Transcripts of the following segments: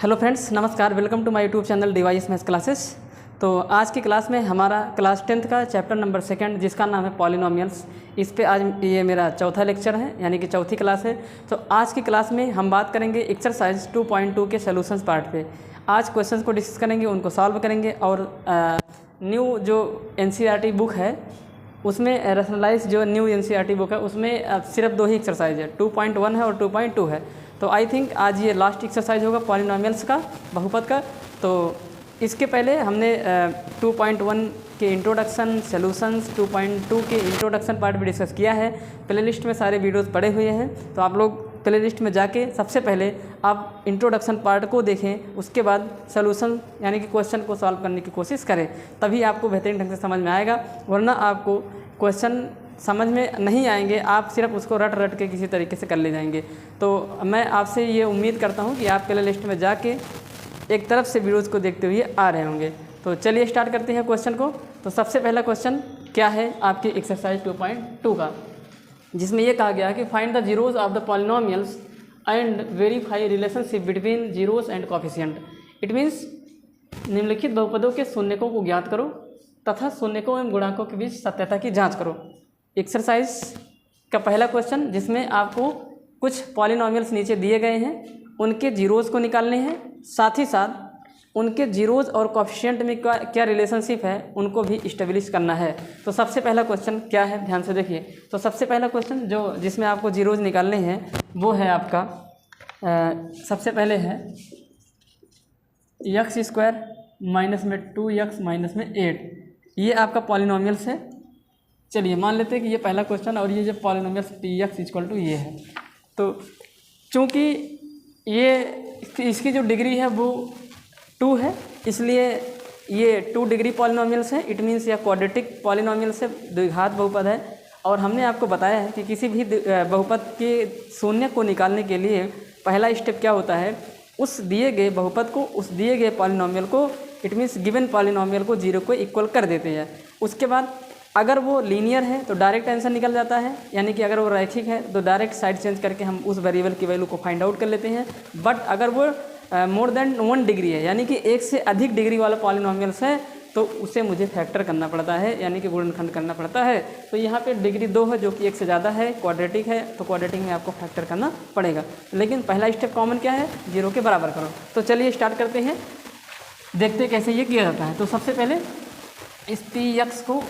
Hello friends, नमस्कार। Welcome to my YouTube channel device maths classes. तो आज की क्लास में हमारा क्लास 10th का चैप्टर नंबर 2 जिसका नाम है पॉलिनोमियल्स, इस पे आज ये मेरा चौथा लेक्चर है, यानी कि चौथी क्लास है। तो आज की क्लास में हम बात करेंगे एक्सरसाइज 2.2 के सॉल्यूशंस पार्ट पे। आज क्वेश्चंस को डिस्कस करेंगे, उनको सॉल्व करेंगे और न्यू जो NCERT बुक है उसमें रैशनलाइज जो न्यू NCERT बुक है उसमें सिर्फ 2 ही एक्सरसाइज है, 2.1 है और 2.2 है। तो आई थिंक आज ये लास्ट एक्सरसाइज होगा पॉलिनोमियल्स का, बहुपद का। तो इसके पहले हमने 2.1 के इंट्रोडक्शन, सॉल्यूशंस, 2.2 के इंट्रोडक्शन पार्ट भी डिस्कस किया है। प्लेलिस्ट में सारे वीडियोस पड़े हुए हैं, तो आप लोग प्लेलिस्ट में जाके सबसे पहले आप इंट्रोडक्शन पार्ट को देखें, उसके बाद सॉल्यूशन यानी कि क्वेश्चन को सॉल्व करने की कोशिश करें, तभी आपको बेहतरीन ढंग से समझ में आएगा। वरना आपको क्वेश्चन समझ में नहीं आएंगे, आप सिर्फ उसको रट के किसी तरीके से कर ले जाएंगे। तो मैं आपसे ये उम्मीद करता हूँ कि आप प्ले लिस्ट में जाके एक तरफ से वीडियोज़ को देखते हुए आ रहे होंगे। तो चलिए स्टार्ट करते हैं क्वेश्चन को। तो सबसे पहला क्वेश्चन क्या है आपकी एक्सरसाइज 2.2 का, जिसमें ये कहा गया है कि find the zeros of the polynomials and verify relationship between zeros and coefficient. It means निम्नलिखित बहुपदों के शून्यकों को ज्ञात करो तथा शून्यकों एवं गुणांकों के बीच सत्यता की जाँच करो। एक्सरसाइज का पहला क्वेश्चन, जिसमें आपको कुछ पॉलिनोमियल्स नीचे दिए गए हैं, उनके जीरोज़ को निकालने हैं, साथ ही साथ उनके जीरोज़ और कोफिशिएंट में क्या रिलेशनशिप है उनको भी इस्टेब्लिश करना है। तो सबसे पहला क्वेश्चन क्या है, ध्यान से देखिए। तो सबसे पहला क्वेश्चन जो जिसमें आपको जीरोज़ निकालने हैं वो है आपका सबसे पहले है x² माइनस में 2x माइनस में 8। ये आपका पॉलिनोमियल्स है। चलिए मान लेते हैं कि ये पहला क्वेश्चन और ये जो पॉलिनोमियल्स px इक्वल टू ये है। तो चूँकि ये इसकी जो डिग्री है वो 2 है, इसलिए ये 2 डिग्री पॉलिनोमियल्स है। इट मीन्स यह क्वाड्रेटिक पॉलिनोमियल्स है, द्विघात बहुपद है। और हमने आपको बताया है कि किसी भी बहुपद के शून्य को निकालने के लिए पहला स्टेप क्या होता है, उस दिए गए बहुपद को, उस दिए गए पॉलिनोमियल को, इट मीन्स गिवन पॉलिनोमियल को 0 को इक्वल कर देते हैं। उसके बाद अगर वो लीनियर है तो डायरेक्ट आंसर निकल जाता है, यानी कि अगर वो रैखिक है तो डायरेक्ट साइड चेंज करके हम उस वेरिएबल की वैल्यू को फाइंड आउट कर लेते हैं। बट अगर वो मोर देन 1 डिग्री है, यानी कि 1 से अधिक डिग्री वाला पॉलिनोमियल्स है, तो उसे मुझे फैक्टर करना पड़ता है, यानी कि गुणनखंड करना पड़ता है। तो यहाँ पे डिग्री 2 है जो कि 1 से ज़्यादा है, क्वाड्रेटिक है, तो क्वाड्रेटिक में आपको फैक्टर करना पड़ेगा। लेकिन पहला स्टेप कॉमन क्या है, 0 के बराबर करो। तो चलिए स्टार्ट करते हैं, देखते हैं कैसे ये किया जाता है। तो सबसे पहले इस px को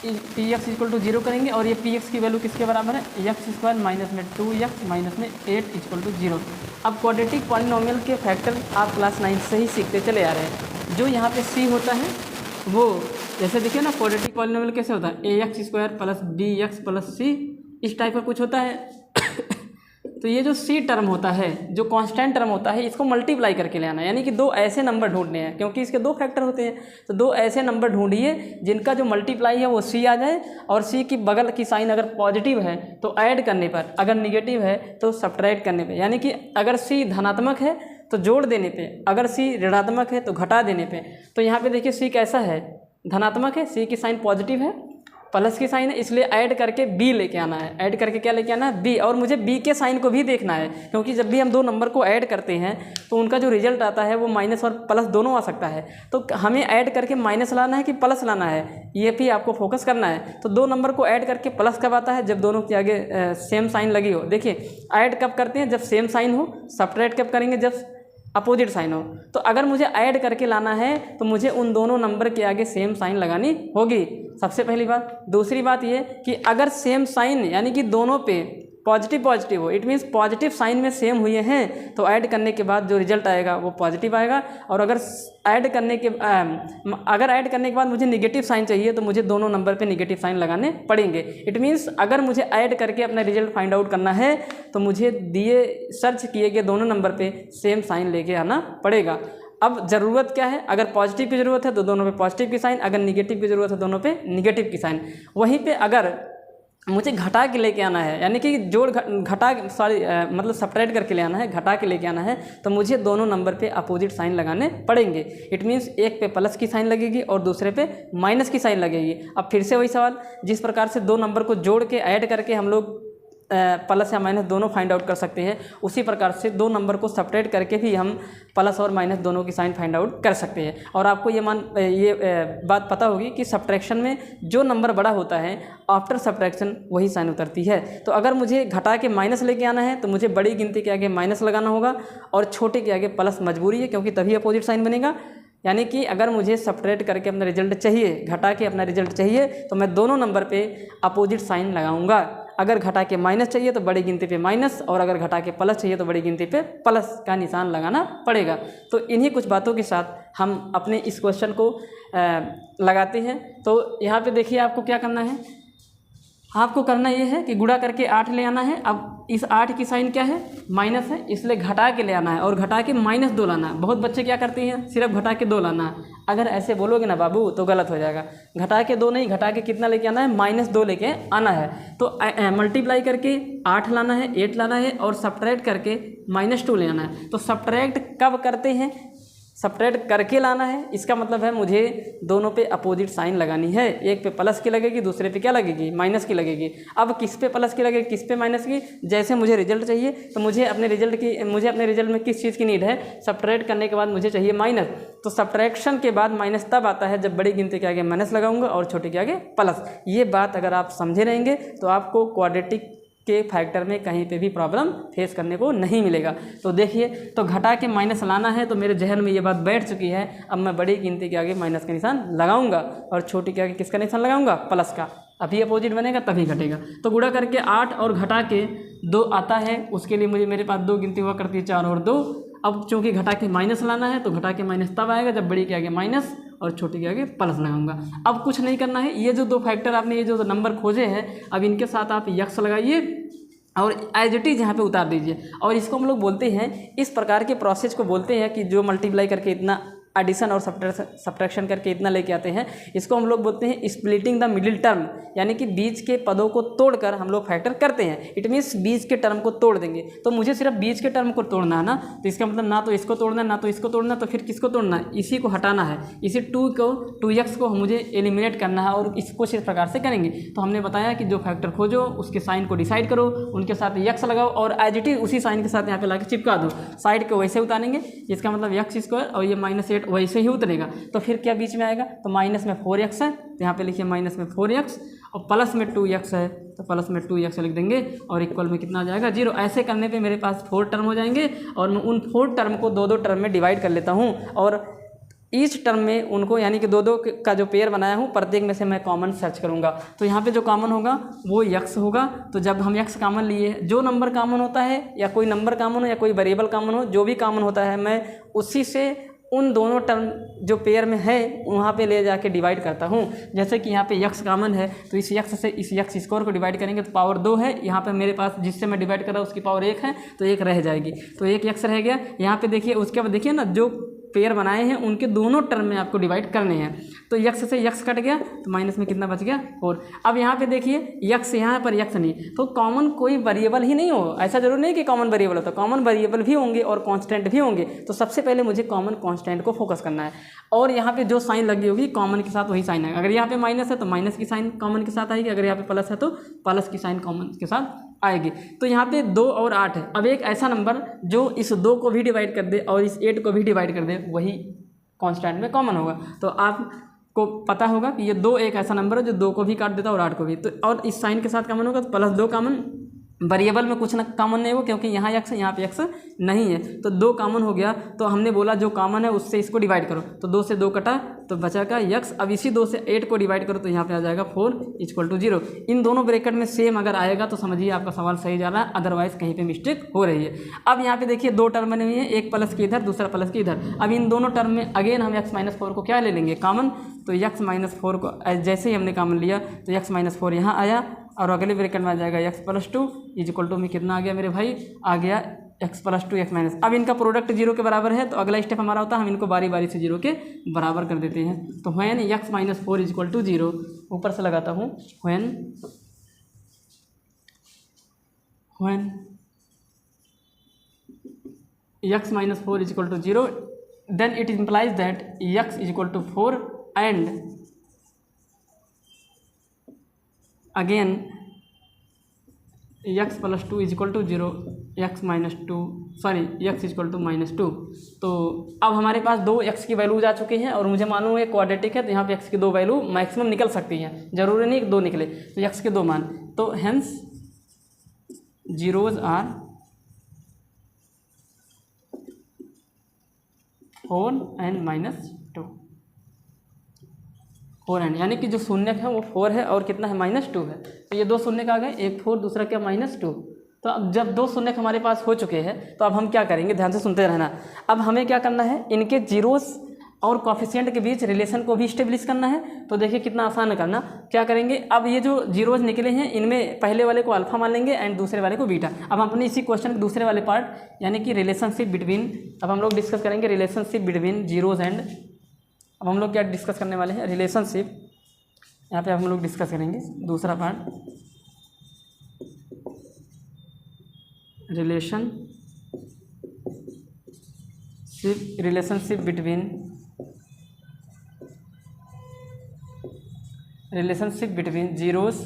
px इक्वल टू 0 करेंगे और ये px की वैल्यू किसके बराबर है, x² माइनस में 2x माइनस में 8 इक्वल टू 0। अब क्वाड्रेटिक पॉलिनोमियल के फैक्टर आप क्लास 9 से ही सीखते चले आ रहे हैं। जो यहाँ पे c होता है वो जैसे देखिए ना, क्वाड्रेटिक पॉलिनोमियल कैसे होता है, ax² plus bx plus c, इस टाइप का कुछ होता है। तो ये जो c टर्म होता है, जो कांस्टेंट टर्म होता है, इसको मल्टीप्लाई करके ले आना, यानी कि 2 ऐसे नंबर ढूंढने हैं, क्योंकि इसके 2 फैक्टर होते हैं। तो 2 ऐसे नंबर ढूंढिए जिनका जो मल्टीप्लाई है वो c आ जाए, और c की बगल की साइन अगर पॉजिटिव है तो ऐड करने पर, अगर निगेटिव है तो सब्ट्रैक्ट करने पर, यानी कि अगर c धनात्मक है तो जोड़ देने पे, अगर c ऋणात्मक है तो घटा देने पे। तो यहाँ पे देखिए c कैसा है, धनात्मक है, c की साइन पॉजिटिव है, प्लस की साइन है, इसलिए ऐड करके b लेके आना है। ऐड करके क्या लेके आना है, b, और मुझे b के साइन को भी देखना है, क्योंकि जब भी हम 2 नंबर को ऐड करते हैं तो उनका जो रिजल्ट आता है वो माइनस और प्लस दोनों आ सकता है। तो हमें ऐड करके माइनस लाना है कि प्लस लाना है, ये भी आपको फोकस करना है। तो 2 नंबर को ऐड करके प्लस कब आता है, जब दोनों के आगे सेम साइन लगी हो। देखिए ऐड कब करते हैं, जब सेम साइन हो। सब्ट्रैक्ट कब करेंगे, जब अपोजिट साइन हो। तो अगर मुझे ऐड करके लाना है तो मुझे उन दोनों नंबर के आगे सेम साइन लगानी होगी, सबसे पहली बात। दूसरी बात ये कि अगर सेम साइन यानी कि दोनों पे पॉजिटिव हो, इट मीन्स पॉजिटिव साइन में सेम हुए हैं, तो ऐड करने के बाद जो रिजल्ट आएगा वो पॉजिटिव आएगा। और अगर ऐड करने के बाद मुझे निगेटिव साइन चाहिए तो मुझे दोनों नंबर पे निगेटिव साइन लगाने पड़ेंगे। इट मीन्स अगर मुझे ऐड करके अपना रिजल्ट फाइंड आउट करना है तो मुझे दिए सर्च किए गए दोनों नंबर पे सेम साइन लेके आना पड़ेगा। अब ज़रूरत क्या है, अगर पॉजिटिव की ज़रूरत है तो दोनों पे पॉजिटिव की साइन, अगर निगेटिव की ज़रूरत है दोनों पे निगेटिव की साइन। वहीं पे अगर मुझे घटा के लेके आना है, यानी कि मतलब सब्ट्रैक्ट करके ले आना है, घटा के लेके आना है, तो मुझे दोनों नंबर पे अपोजिट साइन लगाने पड़ेंगे। इट मीन्स एक पे प्लस की साइन लगेगी और दूसरे पे माइनस की साइन लगेगी। अब फिर से वही सवाल, जिस प्रकार से 2 नंबर को जोड़ के ऐड करके हम लोग प्लस या माइनस दोनों फाइंड आउट कर सकते हैं, उसी प्रकार से दो नंबर को सेपरेट करके भी हम प्लस और माइनस दोनों की साइन फाइंड आउट कर सकते हैं। और आपको ये बात पता होगी कि सब्ट्रैक्शन में जो नंबर बड़ा होता है आफ्टर सब्ट्रैक्शन वही साइन उतरती है। तो अगर मुझे घटा के माइनस लेके आना है तो मुझे बड़ी गिनती के आगे माइनस लगाना होगा और छोटे के आगे प्लस मजबूरी है, क्योंकि तभी अपोजिट साइन बनेगा। यानी कि अगर मुझे सब्ट्रैक्ट करके अपना रिजल्ट चाहिए, घटा के अपना रिजल्ट चाहिए, तो मैं दोनों नंबर पे अपोजिट साइन लगाऊंगा। अगर घटा के माइनस चाहिए तो बड़ी गिनती पे माइनस, और अगर घटा के प्लस चाहिए तो बड़ी गिनती पे प्लस का निशान लगाना पड़ेगा। तो इन्हीं कुछ बातों के साथ हम अपने इस क्वेश्चन को लगाते हैं। तो यहाँ पे देखिए आपको क्या करना है, आपको करना ये है कि गुणा करके 8 ले आना है। अब इस 8 की साइन क्या है, माइनस है, इसलिए घटा के ले आना है और घटा के -2 लाना है। बहुत बच्चे क्या करते हैं, सिर्फ घटा के 2 लाना है। अगर ऐसे बोलोगे ना बाबू तो गलत हो जाएगा। घटा के 2 नहीं, घटा के कितना लेके आना है, -2 लेके आना है। तो मल्टीप्लाई करके 8 लाना है, 8 लाना है और सब्ट्रैक्ट करके -2 ले आना है। तो सब्ट्रैक्ट कब करते हैं, सब्ट्रैक्ट करके लाना है। इसका मतलब है मुझे दोनों पे अपोजिट साइन लगानी है। एक पे प्लस की लगेगी, दूसरे पे क्या लगेगी, माइनस की लगेगी। अब किस पे प्लस की लगेगी, किस पे माइनस की, जैसे मुझे रिजल्ट चाहिए तो मुझे अपने रिजल्ट में किस चीज़ की नीड है, सब्ट्रैक्ट करने के बाद मुझे चाहिए माइनस। तो सब्ट्रैक्शन के बाद माइनस तब आता है जब बड़ी गिनती के आगे माइनस लगाऊंगा और छोटे के आगे प्लस। ये बात अगर आप समझे रहेंगे तो आपको क्वाड्रेटिक के फैक्टर में कहीं पे भी प्रॉब्लम फेस करने को नहीं मिलेगा। तो देखिए, तो घटा के माइनस लाना है तो मेरे जहन में ये बात बैठ चुकी है। अब मैं बड़ी गिनती के आगे माइनस का निशान लगाऊंगा और छोटी के आगे किसका निशान लगाऊंगा, प्लस का। अभी अपोजिट बनेगा तभी घटेगा। तो गुणा करके 8 और घटा के 2 आता है, उसके लिए मेरे पास 2 गिनती हुआ करती है, 4 और 2। अब चूँकि घटा के माइनस लाना है तो घटा के माइनस तब आएगा जब बड़ी के आगे माइनस और छोटी के आगे प्लस लगाऊंगा। अब कुछ नहीं करना है, ये जो 2 फैक्टर आपने ये जो नंबर खोजे हैं, अब इनके साथ आप यक्स लगाइए और एज इट इज यहाँ पे उतार दीजिए। और इसको हम लोग बोलते हैं, इस प्रकार के प्रोसेस को बोलते हैं कि जो मल्टीप्लाई करके इतना एडिशन और सब्ट्रैक्शन करके इतना लेके आते हैं, इसको हम लोग बोलते हैं स्प्लिटिंग द मिडिल टर्म। यानी कि बीच के पदों को तोड़कर हम लोग फैक्टर करते हैं। इट मीन्स बीच के टर्म को तोड़ देंगे। तो मुझे सिर्फ बीच के टर्म को तोड़ना है ना, तो इसका मतलब ना तो इसको तोड़ना है ना तो इसको तोड़ना है, तो फिर किसको तोड़ना है, इसी को हटाना है। इसी 2x को मुझे एलिमिनेट करना है और इसको इस प्रकार से करेंगे। तो हमने बताया कि जो फैक्टर खोजो उसके साइन को डिसाइड करो, उनके साथ यक्स लगाओ और एज इट इज उसी साइन के साथ यहाँ पे ला के चिपका दो। साइड को वैसे उतारेंगे, इसका मतलब यक्स² और ये -8 वैसे ही उतरेगा। तो फिर क्या बीच में आएगा, तो माइनस में 4x है तो यहाँ पे लिखिए माइनस में 4x और प्लस में 2x है तो प्लस में 2x लिख देंगे और इक्वल में कितना आ जाएगा, 0। ऐसे करने पे मेरे पास 4 टर्म हो जाएंगे और मैं उन 4 टर्म को 2-2 टर्म में डिवाइड कर लेता हूँ और ईच टर्म में उनको यानी कि 2-2 का जो पेयर बनाया हूँ प्रत्येक में से मैं कॉमन सर्च करूँगा। तो यहाँ पे जो कॉमन होगा वो x होगा। तो जब हम x कॉमन लिए, जो नंबर कॉमन होता है या कोई नंबर कॉमन हो या कोई वेरिएबल कॉमन हो, जो भी कॉमन होता है मैं उसी से उन दोनों टर्म जो पेयर में है वहाँ पे ले जाके डिवाइड करता हूँ। जैसे कि यहाँ पे x कॉमन है तो इस x से इस x स्क्वायर को डिवाइड करेंगे तो पावर 2 है। यहाँ पे मेरे पास जिससे मैं डिवाइड कर रहा हूँ उसकी पावर 1 है तो 1 रह जाएगी, तो एक x रह गया। यहाँ पे देखिए, उसके बाद देखिए ना, जो पेयर बनाए हैं उनके दोनों टर्म में आपको डिवाइड करने हैं। तो x से x कट गया तो माइनस में कितना बच गया, 4। अब यहाँ पे देखिए x यहाँ पर x नहीं, तो कॉमन कोई वेरिएबल ही नहीं हो। ऐसा जरूर नहीं कि कॉमन वेरिएबल होता, कॉमन वेरिएबल भी होंगे और कांस्टेंट भी होंगे। तो सबसे पहले मुझे कॉमन कांस्टेंट को फोकस करना है और यहाँ पे जो साइन लगी होगी कॉमन के साथ वही साइन आएगा। अगर यहाँ पे माइनस है तो माइनस की साइन कॉमन के साथ आएगी, अगर यहाँ पे प्लस है तो प्लस की साइन कॉमन के साथ आएगी। तो यहाँ पे 2 और 8 है। अब एक ऐसा नंबर जो इस 2 को भी डिवाइड कर दे और इस 8 को भी डिवाइड कर दे वही कांस्टेंट में कॉमन होगा। तो आपको पता होगा कि ये 2 एक ऐसा नंबर है जो 2 को भी काट देता है और 8 को भी। तो और इस साइन के साथ कॉमन होगा तो +2 कॉमन। वेरिएबल में कुछ ना कॉमन नहीं हो क्योंकि यहाँ x है यहाँ पे x नहीं है, तो 2 कॉमन हो गया। तो हमने बोला जो कॉमन है उससे इसको डिवाइड करो, तो 2 से 2 कटा तो बचा का x। अब इसी 2 से 8 को डिवाइड करो तो यहाँ पे आ जाएगा 4 = 0। इन दोनों ब्रैकेट में सेम अगर आएगा तो समझिए आपका सवाल सही जा रहा है, अदरवाइज कहीं पे मिस्टेक हो रही है। अब यहाँ पे देखिए 2 टर्म बने हुए हैं, एक प्लस की इधर दूसरा प्लस की इधर। अब इन दोनों टर्म में अगेन हम x - 4 को क्या ले लेंगे, कॉमन। तो x - 4 को जैसे ही हमने कॉमन लिया तो x - 4 यहाँ आया और अगले ब्रैकेट में आ जाएगा x + 2 = में कितना आ गया मेरे भाई, आ गया x + 2 x-। अब इनका प्रोडक्ट 0 के बराबर है तो अगला स्टेप हमारा होता है हम इनको बारी बारी से 0 के बराबर कर देते हैं। तो व्हेन x - 4 = 0, ऊपर से लगाता हूँ, when x - 4 = 0 then it implies that x = 4 and again x plus two is equal to zero, x minus two, sorry x is equal to -2। तो अब हमारे पास दो एक्स की वैल्यूज आ चुकी हैं और मुझे मालूम है क्वाड्रेटिक है, तो यहाँ पे एक्स की दो वैल्यू मैक्सिमम निकल सकती हैं, जरूरी नहीं कि दो निकले, तो एक्स के दो मान, तो hence zeros are 4 and -2, 4 and, यानी कि जो शून्य है वो 4 है और कितना है -2 है, तो ये दो शून्य आ गए, एक 4 दूसरा क्या -2। तो अब जब दो शून्य हमारे पास हो चुके हैं तो अब हम क्या करेंगे, ध्यान से सुनते रहना। अब हमें क्या करना है, इनके जीरोस और कॉफिशिएंट के बीच रिलेशन को भी स्टेब्लिश करना है। तो देखिए कितना आसान है करना, क्या करेंगे, अब ये जो जीरोज निकले हैं इनमें पहले वाले को अल्फा मान लेंगे एंड दूसरे वाले को बीटा। अब हम अपने इसी क्वेश्चन के दूसरे वाले पार्ट यानी कि रिलेशनशिप बिटवीन, अब हम लोग डिस्कस करेंगे रिलेशनशिप बिटवीन जीरोज एंड, अब हम लोग क्या डिस्कस करने वाले हैं, रिलेशनशिप, यहाँ पे हम लोग डिस्कस करेंगे दूसरा part, relationship between zeros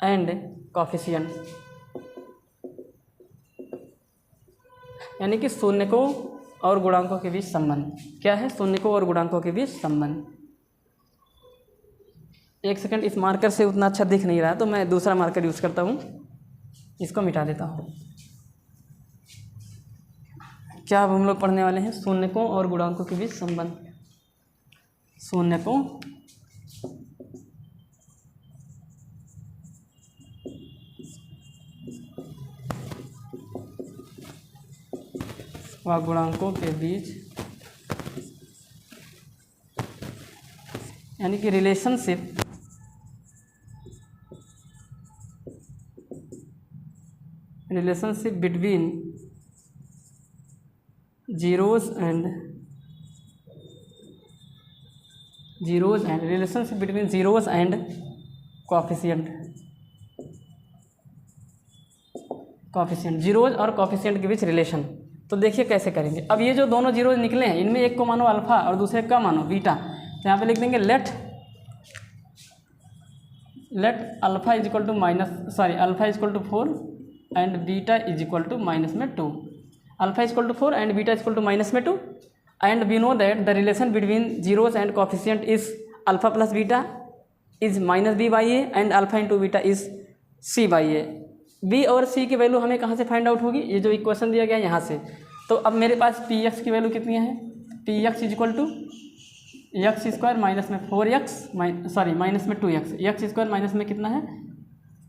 and coefficient, यानी कि शून्यकों और गुणांकों के बीच संबंध। क्या है, शून्यकों और गुणांकों के बीच संबंध। एक सेकंड, इस मार्कर से उतना अच्छा दिख नहीं रहा तो मैं दूसरा मार्कर यूज़ करता हूँ, इसको मिटा देता हूँ। क्या अब हम लोग पढ़ने वाले हैं, शून्यकों और गुणांकों के बीच संबंध। शून्यकों व गुणांकों के बीच, यानी कि relationship between zeros and relationship between zeros and coefficient, zeros और कॉफिशिएंट के बीच रिलेशन। तो देखिए कैसे करेंगे। अब ये जो दोनों जीरोज निकले हैं इनमें एक को मानो अल्फा और दूसरे का मानो बीटा, तो यहाँ पे लिख देंगे let alpha is equal to alpha is equal to 4 and beta is equal to -2। Alpha is equal to 4 and beta is equal to -2 and we know that the relation between zeros and coefficient is alpha plus beta is -b/a and alpha into beta is c/a। b और c की value हमें कहाँ से find out होगी, ये जो equation दिया गया है यहाँ से। तो अब मेरे पास पी एक्स की वैल्यू कितनी है, P x is equal to x square minus में 4x माइनस में 2x, एक्स स्क्वायर माइनस में कितना है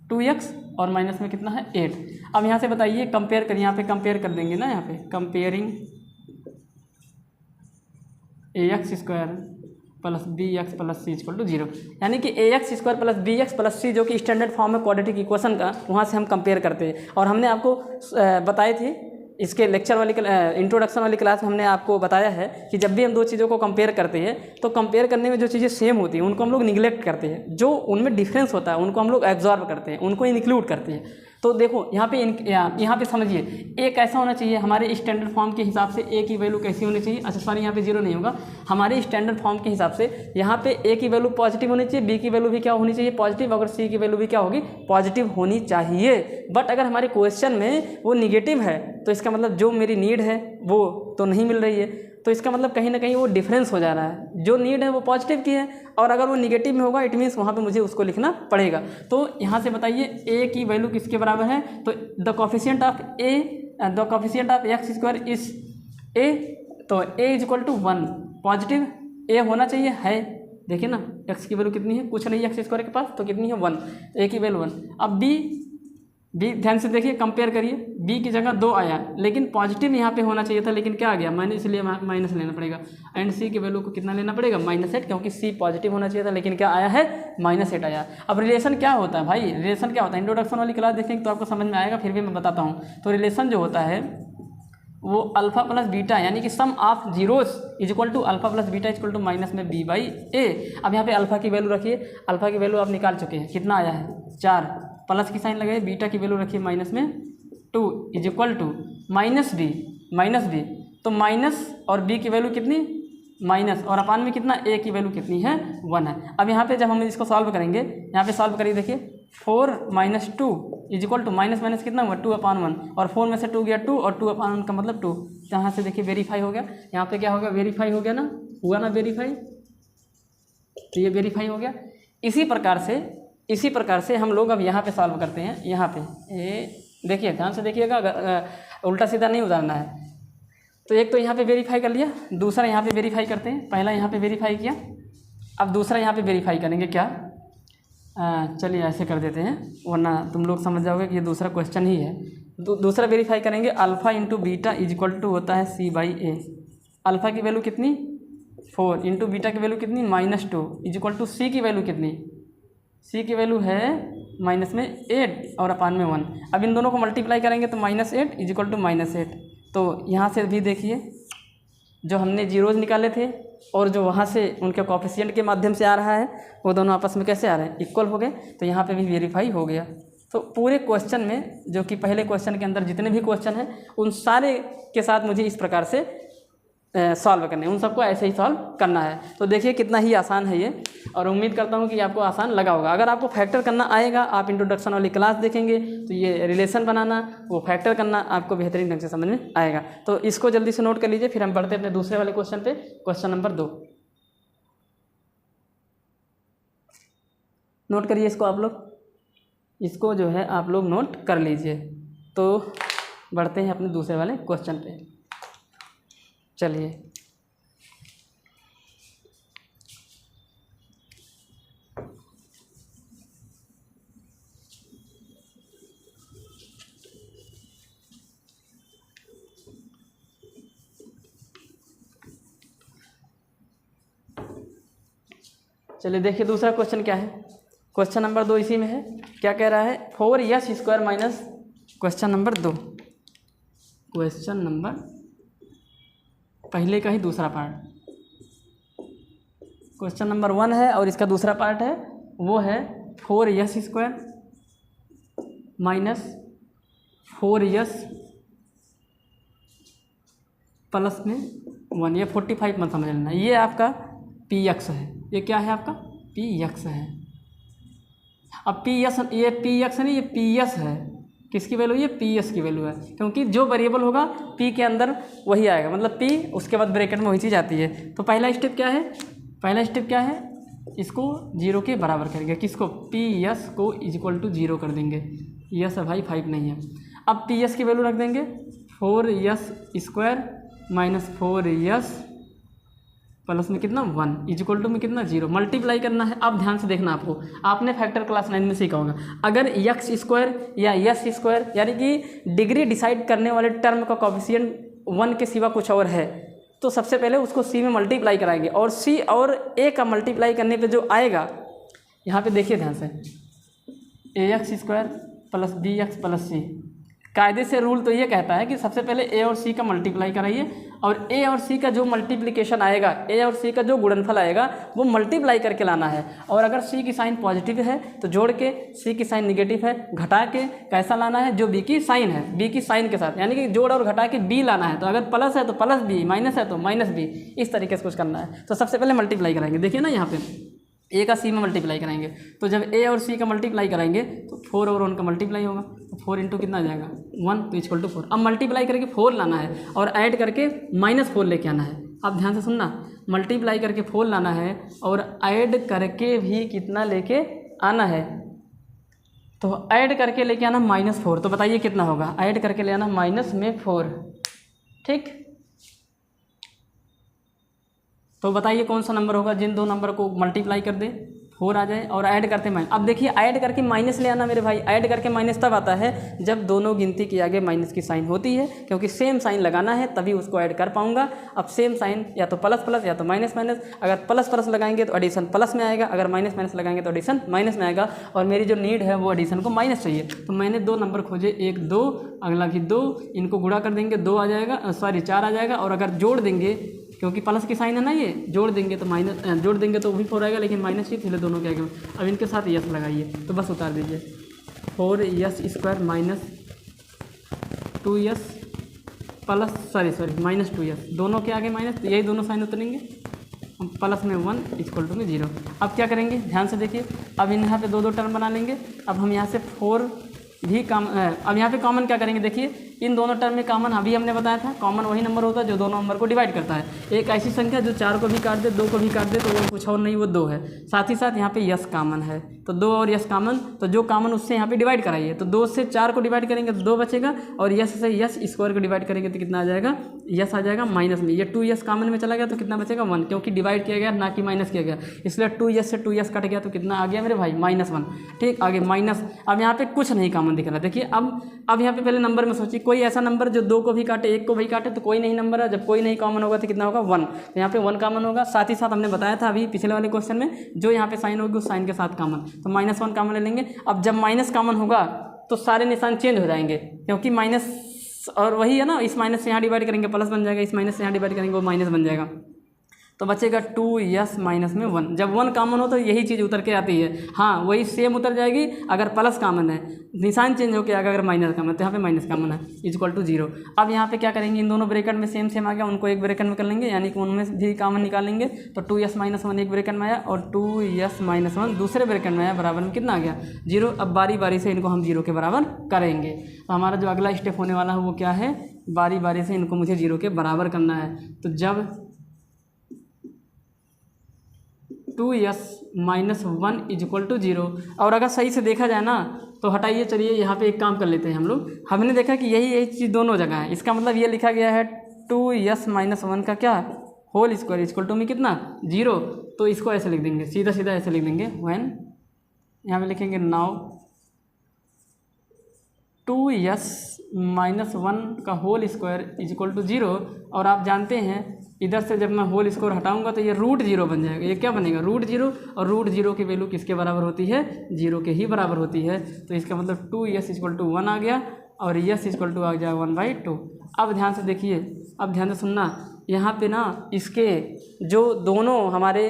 2x और माइनस में कितना है 8। अब यहाँ से बताइए कंपेयर करिए, यहाँ पे कंपेयर कर देंगे ना, यहाँ पे comparing ax square plus bx plus c equal to 0, यानी कि ax square plus bx plus c जो कि स्टैंडर्ड फॉर्म है क्वाड्रेटिक इक्वेशन का, वहाँ से हम कंपेयर करते हैं। और हमने आपको बताए थे इसके लेक्चर वाली इंट्रोडक्शन वाली क्लास में हमने आपको बताया है कि जब भी हम दो चीज़ों को कंपेयर करते हैं तो कंपेयर करने में जो चीज़ें सेम होती हैं उनको हम लोग निगलेक्ट करते हैं, जो उनमें डिफरेंस होता है उनको हम लोग एब्जॉर्ब करते हैं, उनको इंक्लूड करते हैं। तो देखो यहाँ पे समझिए ए कैसा होना चाहिए हमारे स्टैंडर्ड फॉर्म के हिसाब से, ए की वैल्यू कैसी होनी चाहिए, अच्छा सॉरी यहाँ पे 0 नहीं होगा, हमारे स्टैंडर्ड फॉर्म के हिसाब से यहाँ पे ए की वैल्यू पॉजिटिव होनी चाहिए, बी की वैल्यू भी क्या होनी चाहिए पॉजिटिव, अगर सी की वैल्यू भी क्या होगी पॉजिटिव होनी चाहिए। बट अगर हमारे क्वेश्चन में वो निगेटिव है तो इसका मतलब जो मेरी नीड है वो तो नहीं मिल रही है, तो इसका मतलब कहीं ना कहीं वो डिफरेंस हो जा रहा है, जो नीड है वो पॉजिटिव की है और अगर वो निगेटिव में होगा इट मीन्स वहाँ पे मुझे उसको लिखना पड़ेगा। तो यहाँ से बताइए ए की वैल्यू किसके बराबर है, तो the coefficient of x square is a, तो ए इज इक्वल टू 1, पॉजिटिव ए होना चाहिए, है देखिए ना एक्स की वैल्यू कितनी है, कुछ नहीं एक्स स्क्वायर के पास, तो कितनी है 1, ए की वैल्यू 1। अब बी ध्यान से देखिए कंपेयर करिए, बी की जगह 2 आया लेकिन पॉजिटिव यहाँ पे होना चाहिए था, लेकिन क्या आ गया माइनस, इसलिए माइनस लेना पड़ेगा। एंड सी की वैल्यू को कितना लेना पड़ेगा -8, क्योंकि सी पॉजिटिव होना चाहिए था लेकिन क्या आया है -8 आया। अब रिलेशन क्या होता है भाई, रिलेशन क्या होता है, इंट्रोडक्शन वाली क्लास देखेंगे तो आपको समझ में आएगा, फिर भी मैं बताता हूँ। तो रिलेशन जो होता है वो अल्फा प्लस बीटा, यानी कि sum of zeros is equal to alpha plus beta is equal to minus में b/a। अब यहाँ पे अल्फा की वैल्यू रखिए, अल्फा की वैल्यू आप निकाल चुके हैं, कितना आया है 4, प्लस की साइन लगाइए, बीटा की वैल्यू रखिए माइनस में 2 इज इक्वल टू -b, तो माइनस और b की वैल्यू कितनी माइनस और अपान में कितना ए की वैल्यू कितनी है 1 है। अब यहाँ पे जब हम इसको सॉल्व करेंगे, यहाँ पे सॉल्व करिए, देखिए 4 - 2 इक्वल टू माइनस माइनस कितना हुआ 2/1 और 4 में से 2 गया 2 और 2/1 का मतलब 2। तो यहाँ से देखिए वेरीफाई हो गया, यहाँ पे क्या हो गया वेरीफाई हो गया ना, हुआ ना वेरीफाई, तो ये वेरीफाई हो गया। इसी प्रकार से हम लोग अब यहाँ पे सॉल्व करते हैं। यहाँ पे ये देखिए ध्यान से देखिएगा, उल्टा सीधा नहीं उतारना है। तो एक तो यहाँ पे वेरीफाई कर लिया, दूसरा यहाँ पे वेरीफाई करते हैं। पहला यहाँ पे वेरीफाई किया, अब दूसरा यहाँ पे वेरीफाई करेंगे क्या, चलिए ऐसे कर देते हैं वरना तुम लोग समझ जाओगे कि ये दूसरा क्वेश्चन ही है। दूसरा वेरीफाई करेंगे, alpha into beta equal to होता है C/A। अल्फ़ा की वैल्यू कितनी 4 इंटू बीटा की वैल्यू कितनी -2 इक्वल टू सी की वैल्यू कितनी, सी की वैल्यू है माइनस में 8 और अपान में 1। अब इन दोनों को मल्टीप्लाई करेंगे तो -8 इक्वल टू -8। तो यहाँ से भी देखिए जो हमने जीरोज़ निकाले थे और जो वहाँ से उनके कोएफिशिएंट के माध्यम से आ रहा है वो दोनों आपस में कैसे आ रहे हैं, इक्वल हो गए। तो यहाँ पे भी वेरीफाई हो गया। तो पूरे क्वेश्चन में जो कि पहले क्वेश्चन के अंदर जितने भी क्वेश्चन हैं उन सारे के साथ मुझे इस प्रकार से सॉल्व करने हैं, उन सबको ऐसे ही सॉल्व करना है। तो देखिए कितना ही आसान है ये, और उम्मीद करता हूँ कि आपको आसान लगा होगा। अगर आपको फैक्टर करना आएगा, आप इंट्रोडक्शन वाली क्लास देखेंगे तो ये रिलेशन बनाना, वो फैक्टर करना आपको बेहतरीन ढंग से समझ में आएगा। तो इसको जल्दी से नोट कर लीजिए, फिर हम बढ़ते हैं अपने दूसरे वाले क्वेश्चन पे, क्वेश्चन नंबर 2। नोट करिए इसको आप लोग, इसको जो है आप लोग नोट कर लीजिए। तो बढ़ते हैं अपने दूसरे वाले क्वेश्चन पे, चलिए। चलिए देखिए दूसरा क्वेश्चन क्या है, क्वेश्चन नंबर 2 इसी में है। क्या कह रहा है, 4s² minus, question number 2, question number पहले का ही दूसरा पार्ट, क्वेश्चन नंबर 1 है और इसका दूसरा पार्ट है वो है 4s² माइनस 4s प्लस में 1। ये 45 मत समझ लेना, ये आपका px है, ये क्या है आपका px है। अब px, ये px नहीं, ये ps है। किसकी वैल्यू, ये ps की वैल्यू है, क्योंकि जो वेरिएबल होगा p के अंदर वही आएगा, मतलब p उसके बाद ब्रैकेट में वही चीज़ आती है। तो पहला स्टेप क्या है, पहला स्टेप क्या है, इसको 0 के बराबर करेंगे, किसको, ps को इक्वल टू 0 कर देंगे। यस है भाई, 5 नहीं है। अब ps की वैल्यू रख देंगे 4s² माइनस 4s प्लस में कितना 1 इक्वल टू में कितना 0, मल्टीप्लाई करना है। अब ध्यान से देखना, आपको आपने फैक्टर क्लास 9 में सीखा होगा, अगर x² या s² यानी कि डिग्री डिसाइड करने वाले टर्म का कोएफिशिएंट 1 के सिवा कुछ और है तो सबसे पहले उसको c में मल्टीप्लाई कराएंगे, और c और a का मल्टीप्लाई करने पे जो आएगा, यहाँ पे देखिए ध्यान से, ax² plus bx plus c। कायदे से रूल तो ये कहता है कि सबसे पहले a और c का मल्टीप्लाई कराइए, और a और c का जो मल्टीप्लिकेशन आएगा, a और c का जो गुणनफल आएगा वो मल्टीप्लाई करके लाना है। और अगर c की साइन पॉजिटिव है तो जोड़ के, c की साइन निगेटिव है घटा के कैसा लाना है, जो b की साइन है b की साइन के साथ, यानी कि जोड़ और घटा के b लाना है। तो अगर प्लस है तो प्लस b, माइनस है तो माइनस b, इस तरीके से कुछ करना है। तो सबसे पहले मल्टीप्लाई कराएंगे, देखिए ना यहाँ पे a का c में मल्टीप्लाई कराएंगे, तो जब a और c का मल्टीप्लाई कराएंगे तो 4 और 1 का मल्टीप्लाई होगा, तो 4 इंटू कितना आ जाएगा 1, तो इक्वल टू 4। अब मल्टीप्लाई करके 4 लाना है और ऐड करके -4 लेके आना है। अब ध्यान से सुनना, मल्टीप्लाई करके 4 लाना है और ऐड करके भी कितना लेके आना है, तो ऐड करके लेके आना -4। तो बताइए कितना होगा, ऐड करके ले आना -4, ठीक। तो बताइए कौन सा नंबर होगा जिन दो नंबर को मल्टीप्लाई कर दे 4 आ जाए और ऐड करते माइनस। अब देखिए ऐड करके माइनस ले आना मेरे भाई, ऐड करके माइनस तब आता है जब दोनों गिनती के आगे माइनस की साइन होती है, क्योंकि सेम साइन लगाना है तभी उसको ऐड कर पाऊंगा। अब सेम साइन या तो प्लस प्लस या तो माइनस माइनस, अगर प्लस प्लस लगाएंगे तो एडिशन प्लस में आएगा, अगर माइनस माइनस लगाएंगे तो एडिशन माइनस में आएगा, और मेरी जो नीड है वो एडिशन को माइनस चाहिए। तो मैंने 2 नंबर खोजे, 1 2, अगला भी 2, इनको गुणा कर देंगे 2 आ जाएगा, सॉरी 4 आ जाएगा, और अगर जोड़ देंगे क्योंकि प्लस की साइन है ना, ये जोड़ देंगे तो माइनस, जोड़ देंगे तो भी 4 आएगा, लेकिन माइनस ही इसलिए दोनों के आगे। अब इनके साथ यस लगाइए तो बस उतार दीजिए, 4s² minus 2s plus, sorry -2s, दोनों के आगे माइनस, तो यही दोनों साइन उतरेंगे। प्लस में 1 इक्वल टू में 0। अब क्या करेंगे, ध्यान से देखिए, अब यहाँ पे दो टर्म बना लेंगे। अब हम यहाँ से 4 भी अब यहाँ पे कॉमन क्या करेंगे, देखिए इन दोनों टर्म में कॉमन अभी हमने बताया था, कॉमन वही नंबर होता है जो दोनों नंबर को डिवाइड करता है। एक ऐसी संख्या जो 4 को भी काट दे, 2 को भी काट दे, तो वो कुछ और नहीं, वो 2 है। साथ ही साथ यहाँ पे यस कॉमन है, तो 2 और यस कॉमन, तो जो कॉमन उससे यहाँ पे डिवाइड कराइए, तो 2 से 4 को डिवाइड करेंगे तो 2 बचेगा, और यस से यस स्क्वायर को डिवाइड करेंगे तो कितना आ जाएगा, यस आ जाएगा माइनस में। ये 2 यस कॉमन में चला गया तो कितना बचेगा 1, क्योंकि डिवाइड किया गया ना कि माइनस किया गया, इसलिए 2 यस से 2 यस कट गया तो कितना आ गया मेरे भाई, -1। ठीक, आगे माइनस। अब यहाँ पे कुछ नहीं कॉमन दिख रहा, देखिए अब यहाँ पे पहले नंबर में सोचिए, कोई ऐसा नंबर जो 2 को भी काटे 1 को भी काटे तो कोई नहीं नंबर है। जब कोई नहीं कॉमन होगा तो कितना होगा 1, तो यहाँ पे 1 कॉमन होगा। साथ ही साथ हमने बताया था अभी पिछले वाले क्वेश्चन में, जो यहाँ पे साइन होगी उस साइन के साथ कॉमन, तो -1 कॉमन ले लेंगे। अब जब माइनस कॉमन होगा तो सारे निशान चेंज हो जाएंगे, क्योंकि माइनस और वही है ना, इस माइनस से यहाँ डिवाइड करेंगे प्लस बन जाएगा, इस माइनस से यहाँ डिवाइड करेंगे वो माइनस बन जाएगा, तो बचेगा 2 यस माइनस में 1। जब 1 कॉमन हो तो यही चीज़ उतर के आती है, हाँ वही सेम उतर जाएगी अगर प्लस कॉमन है, निशान चेंज होकर आएगा अगर माइनस कॉमन है, तो यहाँ पे माइनस कॉमन है इक्वल टू 0। अब यहाँ पे क्या करेंगे, इन दोनों ब्रैकेट में सेम आ गया, उनको एक ब्रैकेट में कर लेंगे, यानी कि उनमें भी कॉमन निकालेंगे, तो 2 यस माइनस 1 एक ब्रैकेट में आया और 2 यस माइनस 1 दूसरे ब्रैकेट में आया, बराबर में कितना आ गया 0। अब बारी बारी से इनको हम 0 के बराबर करेंगे, तो हमारा जो अगला स्टेप होने वाला है वो क्या है, बारी बारी से इनको मुझे 0 के बराबर करना है। तो जब 2 यस माइनस 1 इक्वल टू 0, और अगर सही से देखा जाए ना तो हटाइए, चलिए यहाँ पे एक काम कर लेते हैं हम लोग। हमने देखा कि यही चीज़ दोनों जगह है, इसका मतलब ये लिखा गया है 2 यस माइनस 1 का क्या होल स्क्वायर इक्वल टू में कितना 0, तो इसको ऐसे लिख देंगे, सीधा सीधा ऐसे लिख देंगे, व्हेन यहाँ पे लिखेंगे नाउ 2 यस माइनस 1 का होल स्क्वायर इक्वल टू 0। और आप जानते हैं इधर से जब मैं होल स्क्वायर हटाऊंगा तो ये √0 बन जाएगा, ये क्या बनेगा √0, और √0 की वैल्यू किसके बराबर होती है, 0 के ही बराबर होती है। तो इसका मतलब 2 यस इक्वल टू 1 आ गया, और यस इक्वल टू आ गया 1/2। अब ध्यान से देखिए, अब ध्यान से सुनना, यहाँ पे ना इसके जो दोनों हमारे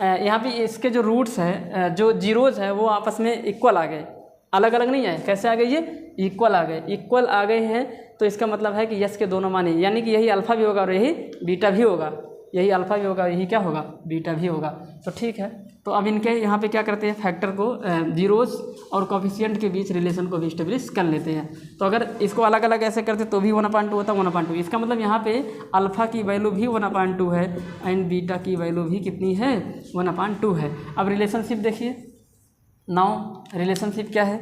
यहाँ पे इसके जो रूट्स है, जो जीरोज़ है, वो आपस में इक्वल आ गए, अलग अलग नहीं आए। कैसे आ गए, ये इक्वल आ गए, इक्वल आ गए हैं, तो इसका मतलब है कि यस के दोनों माने, यानी कि यही अल्फ़ा भी होगा और यही बीटा भी होगा, यही अल्फ़ा भी होगा, यही क्या होगा बीटा भी होगा। तो ठीक है, तो अब इनके यहाँ पे क्या करते हैं, फैक्टर को जीरोज़ और कोफिशिएंट के बीच रिलेशन को भी इस्टेब्लिश कर लेते हैं। तो अगर इसको अलग अलग ऐसे करते तो भी 1/2 होता, 1/2। इसका मतलब यहाँ पे अल्फ़ा की वैल्यू भी 1/2 है एंड बीटा की वैल्यू भी कितनी है 1/2 है। अब रिलेशनशिप देखिए, नाउ रिलेशनशिप क्या है,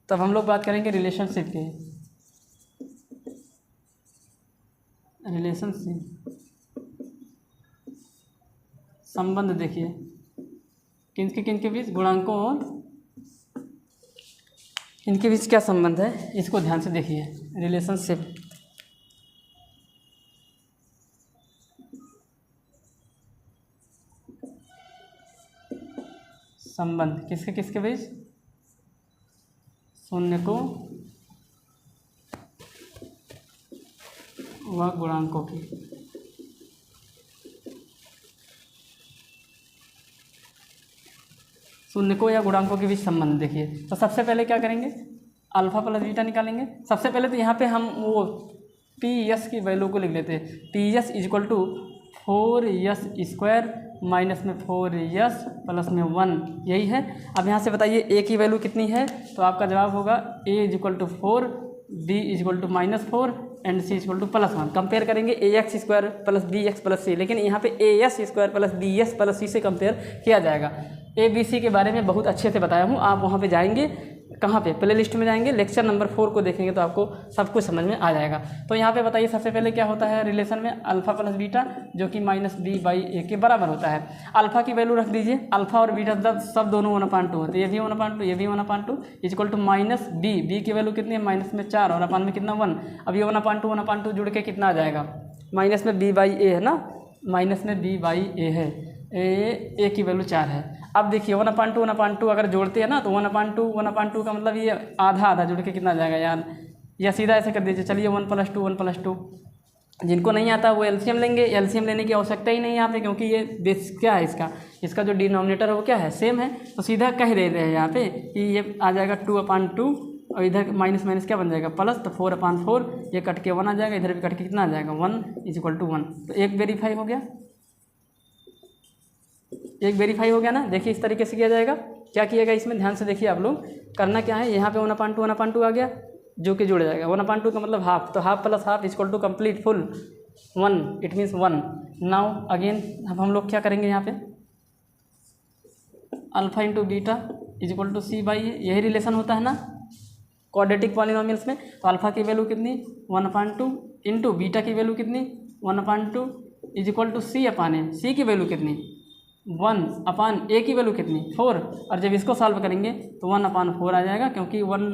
तब हम लोग बात करेंगे रिलेशनशिप की। रिलेशनशिप संबंध देखिए, किनके बीच, गुणांकों और इनके बीच क्या संबंध है, इसको ध्यान से देखिए। रिलेशनशिप संबंध किसके बीच, शून्यकों व गुणांकों की। शून्यकों या गुणांकों के बीच संबंध देखिए। तो सबसे पहले क्या करेंगे, अल्फ़ा प्लस बीटा निकालेंगे। सबसे पहले तो यहाँ पे हम वो पी यस की वैल्यू को लिख लेते हैं, P s equal to 4 s square minus में 4 यस प्लस में 1, यही है। अब यहाँ से बताइए ए की वैल्यू कितनी है, तो आपका जवाब होगा a equal to 4, b equal to -4 and c equal to +1। Compare करेंगे a x square plus b x plus c, लेकिन यहाँ पे a s square plus b s plus c से कंपेयर किया जाएगा। ए बी सी के बारे में बहुत अच्छे से बताया हूँ, आप वहाँ पे जाएंगे, कहाँ पे, प्ले लिस्ट में जाएंगे, लेक्चर नंबर 4 को देखेंगे तो आपको सब कुछ समझ में आ जाएगा। तो यहाँ पे बताइए सबसे पहले क्या होता है रिलेशन में, अल्फ़ा प्लस बीटा जो कि -b/a के बराबर होता है। अल्फ़ा की वैल्यू रख दीजिए, अल्फ़ा और बीटा सब दोनों 1/2 होते हैं, ये भी 1/2 ये भी 1/2 इक्वल टू -b की वैल्यू कितनी है माइनस में 4 और अपान में कितना 1। अब ये 1/2 जुड़ के कितना आ जाएगा, माइनस में b/a है ना, माइनस में b/a है, ए की वैल्यू 4 है। अब देखिए 1/2 अगर जोड़ते हैं ना तो 1/2 का मतलब ये आधा जुड़ के कितना आ जाएगा यार, या सीधा ऐसे कर दीजिए, चलिए 1 + 2 1 + 2। जिनको नहीं आता वो एलसीएम लेंगे, एलसीएम लेने की आवश्यकता ही नहीं है यहाँ पे, क्योंकि ये बेस क्या है इसका जो डिनोमिनेटर है वो क्या है, सेम है। तो सीधा कह दे रहे हैं यहाँ पे कि ये आ जाएगा 2/2 और इधर माइनस क्या बन जाएगा प्लस, तो 4/4 ये कट के 1 आ जाएगा, इधर भी कट के कितना आ जाएगा 1 = 1। तो एक वेरीफाई हो गया। एक वेरीफाई हो गया ना। देखिए इस तरीके से किया जाएगा। क्या किएगा इसमें ध्यान से देखिए आप लोग, करना क्या है, यहाँ पे 1/2 आ गया जो कि जुड़ जाएगा। 1/2 का मतलब हाफ, तो half plus half equal to complete full 1, it means 1। Now again अब हम लोग क्या करेंगे, यहाँ पे alpha into beta equal to c by a, यही रिलेशन होता है ना क्वाड्रेटिक पॉलिनोमियल्स में। तो अल्फा की वैल्यू कितनी 1/2 इंटू बीटा की वैल्यू कितनी 1/2 इज इक्वल टू सी अपान ए। सी की वैल्यू कितनी 1 अपान ए की वैल्यू कितनी 4। और जब इसको सॉल्व करेंगे तो 1/4 आ जाएगा, क्योंकि 1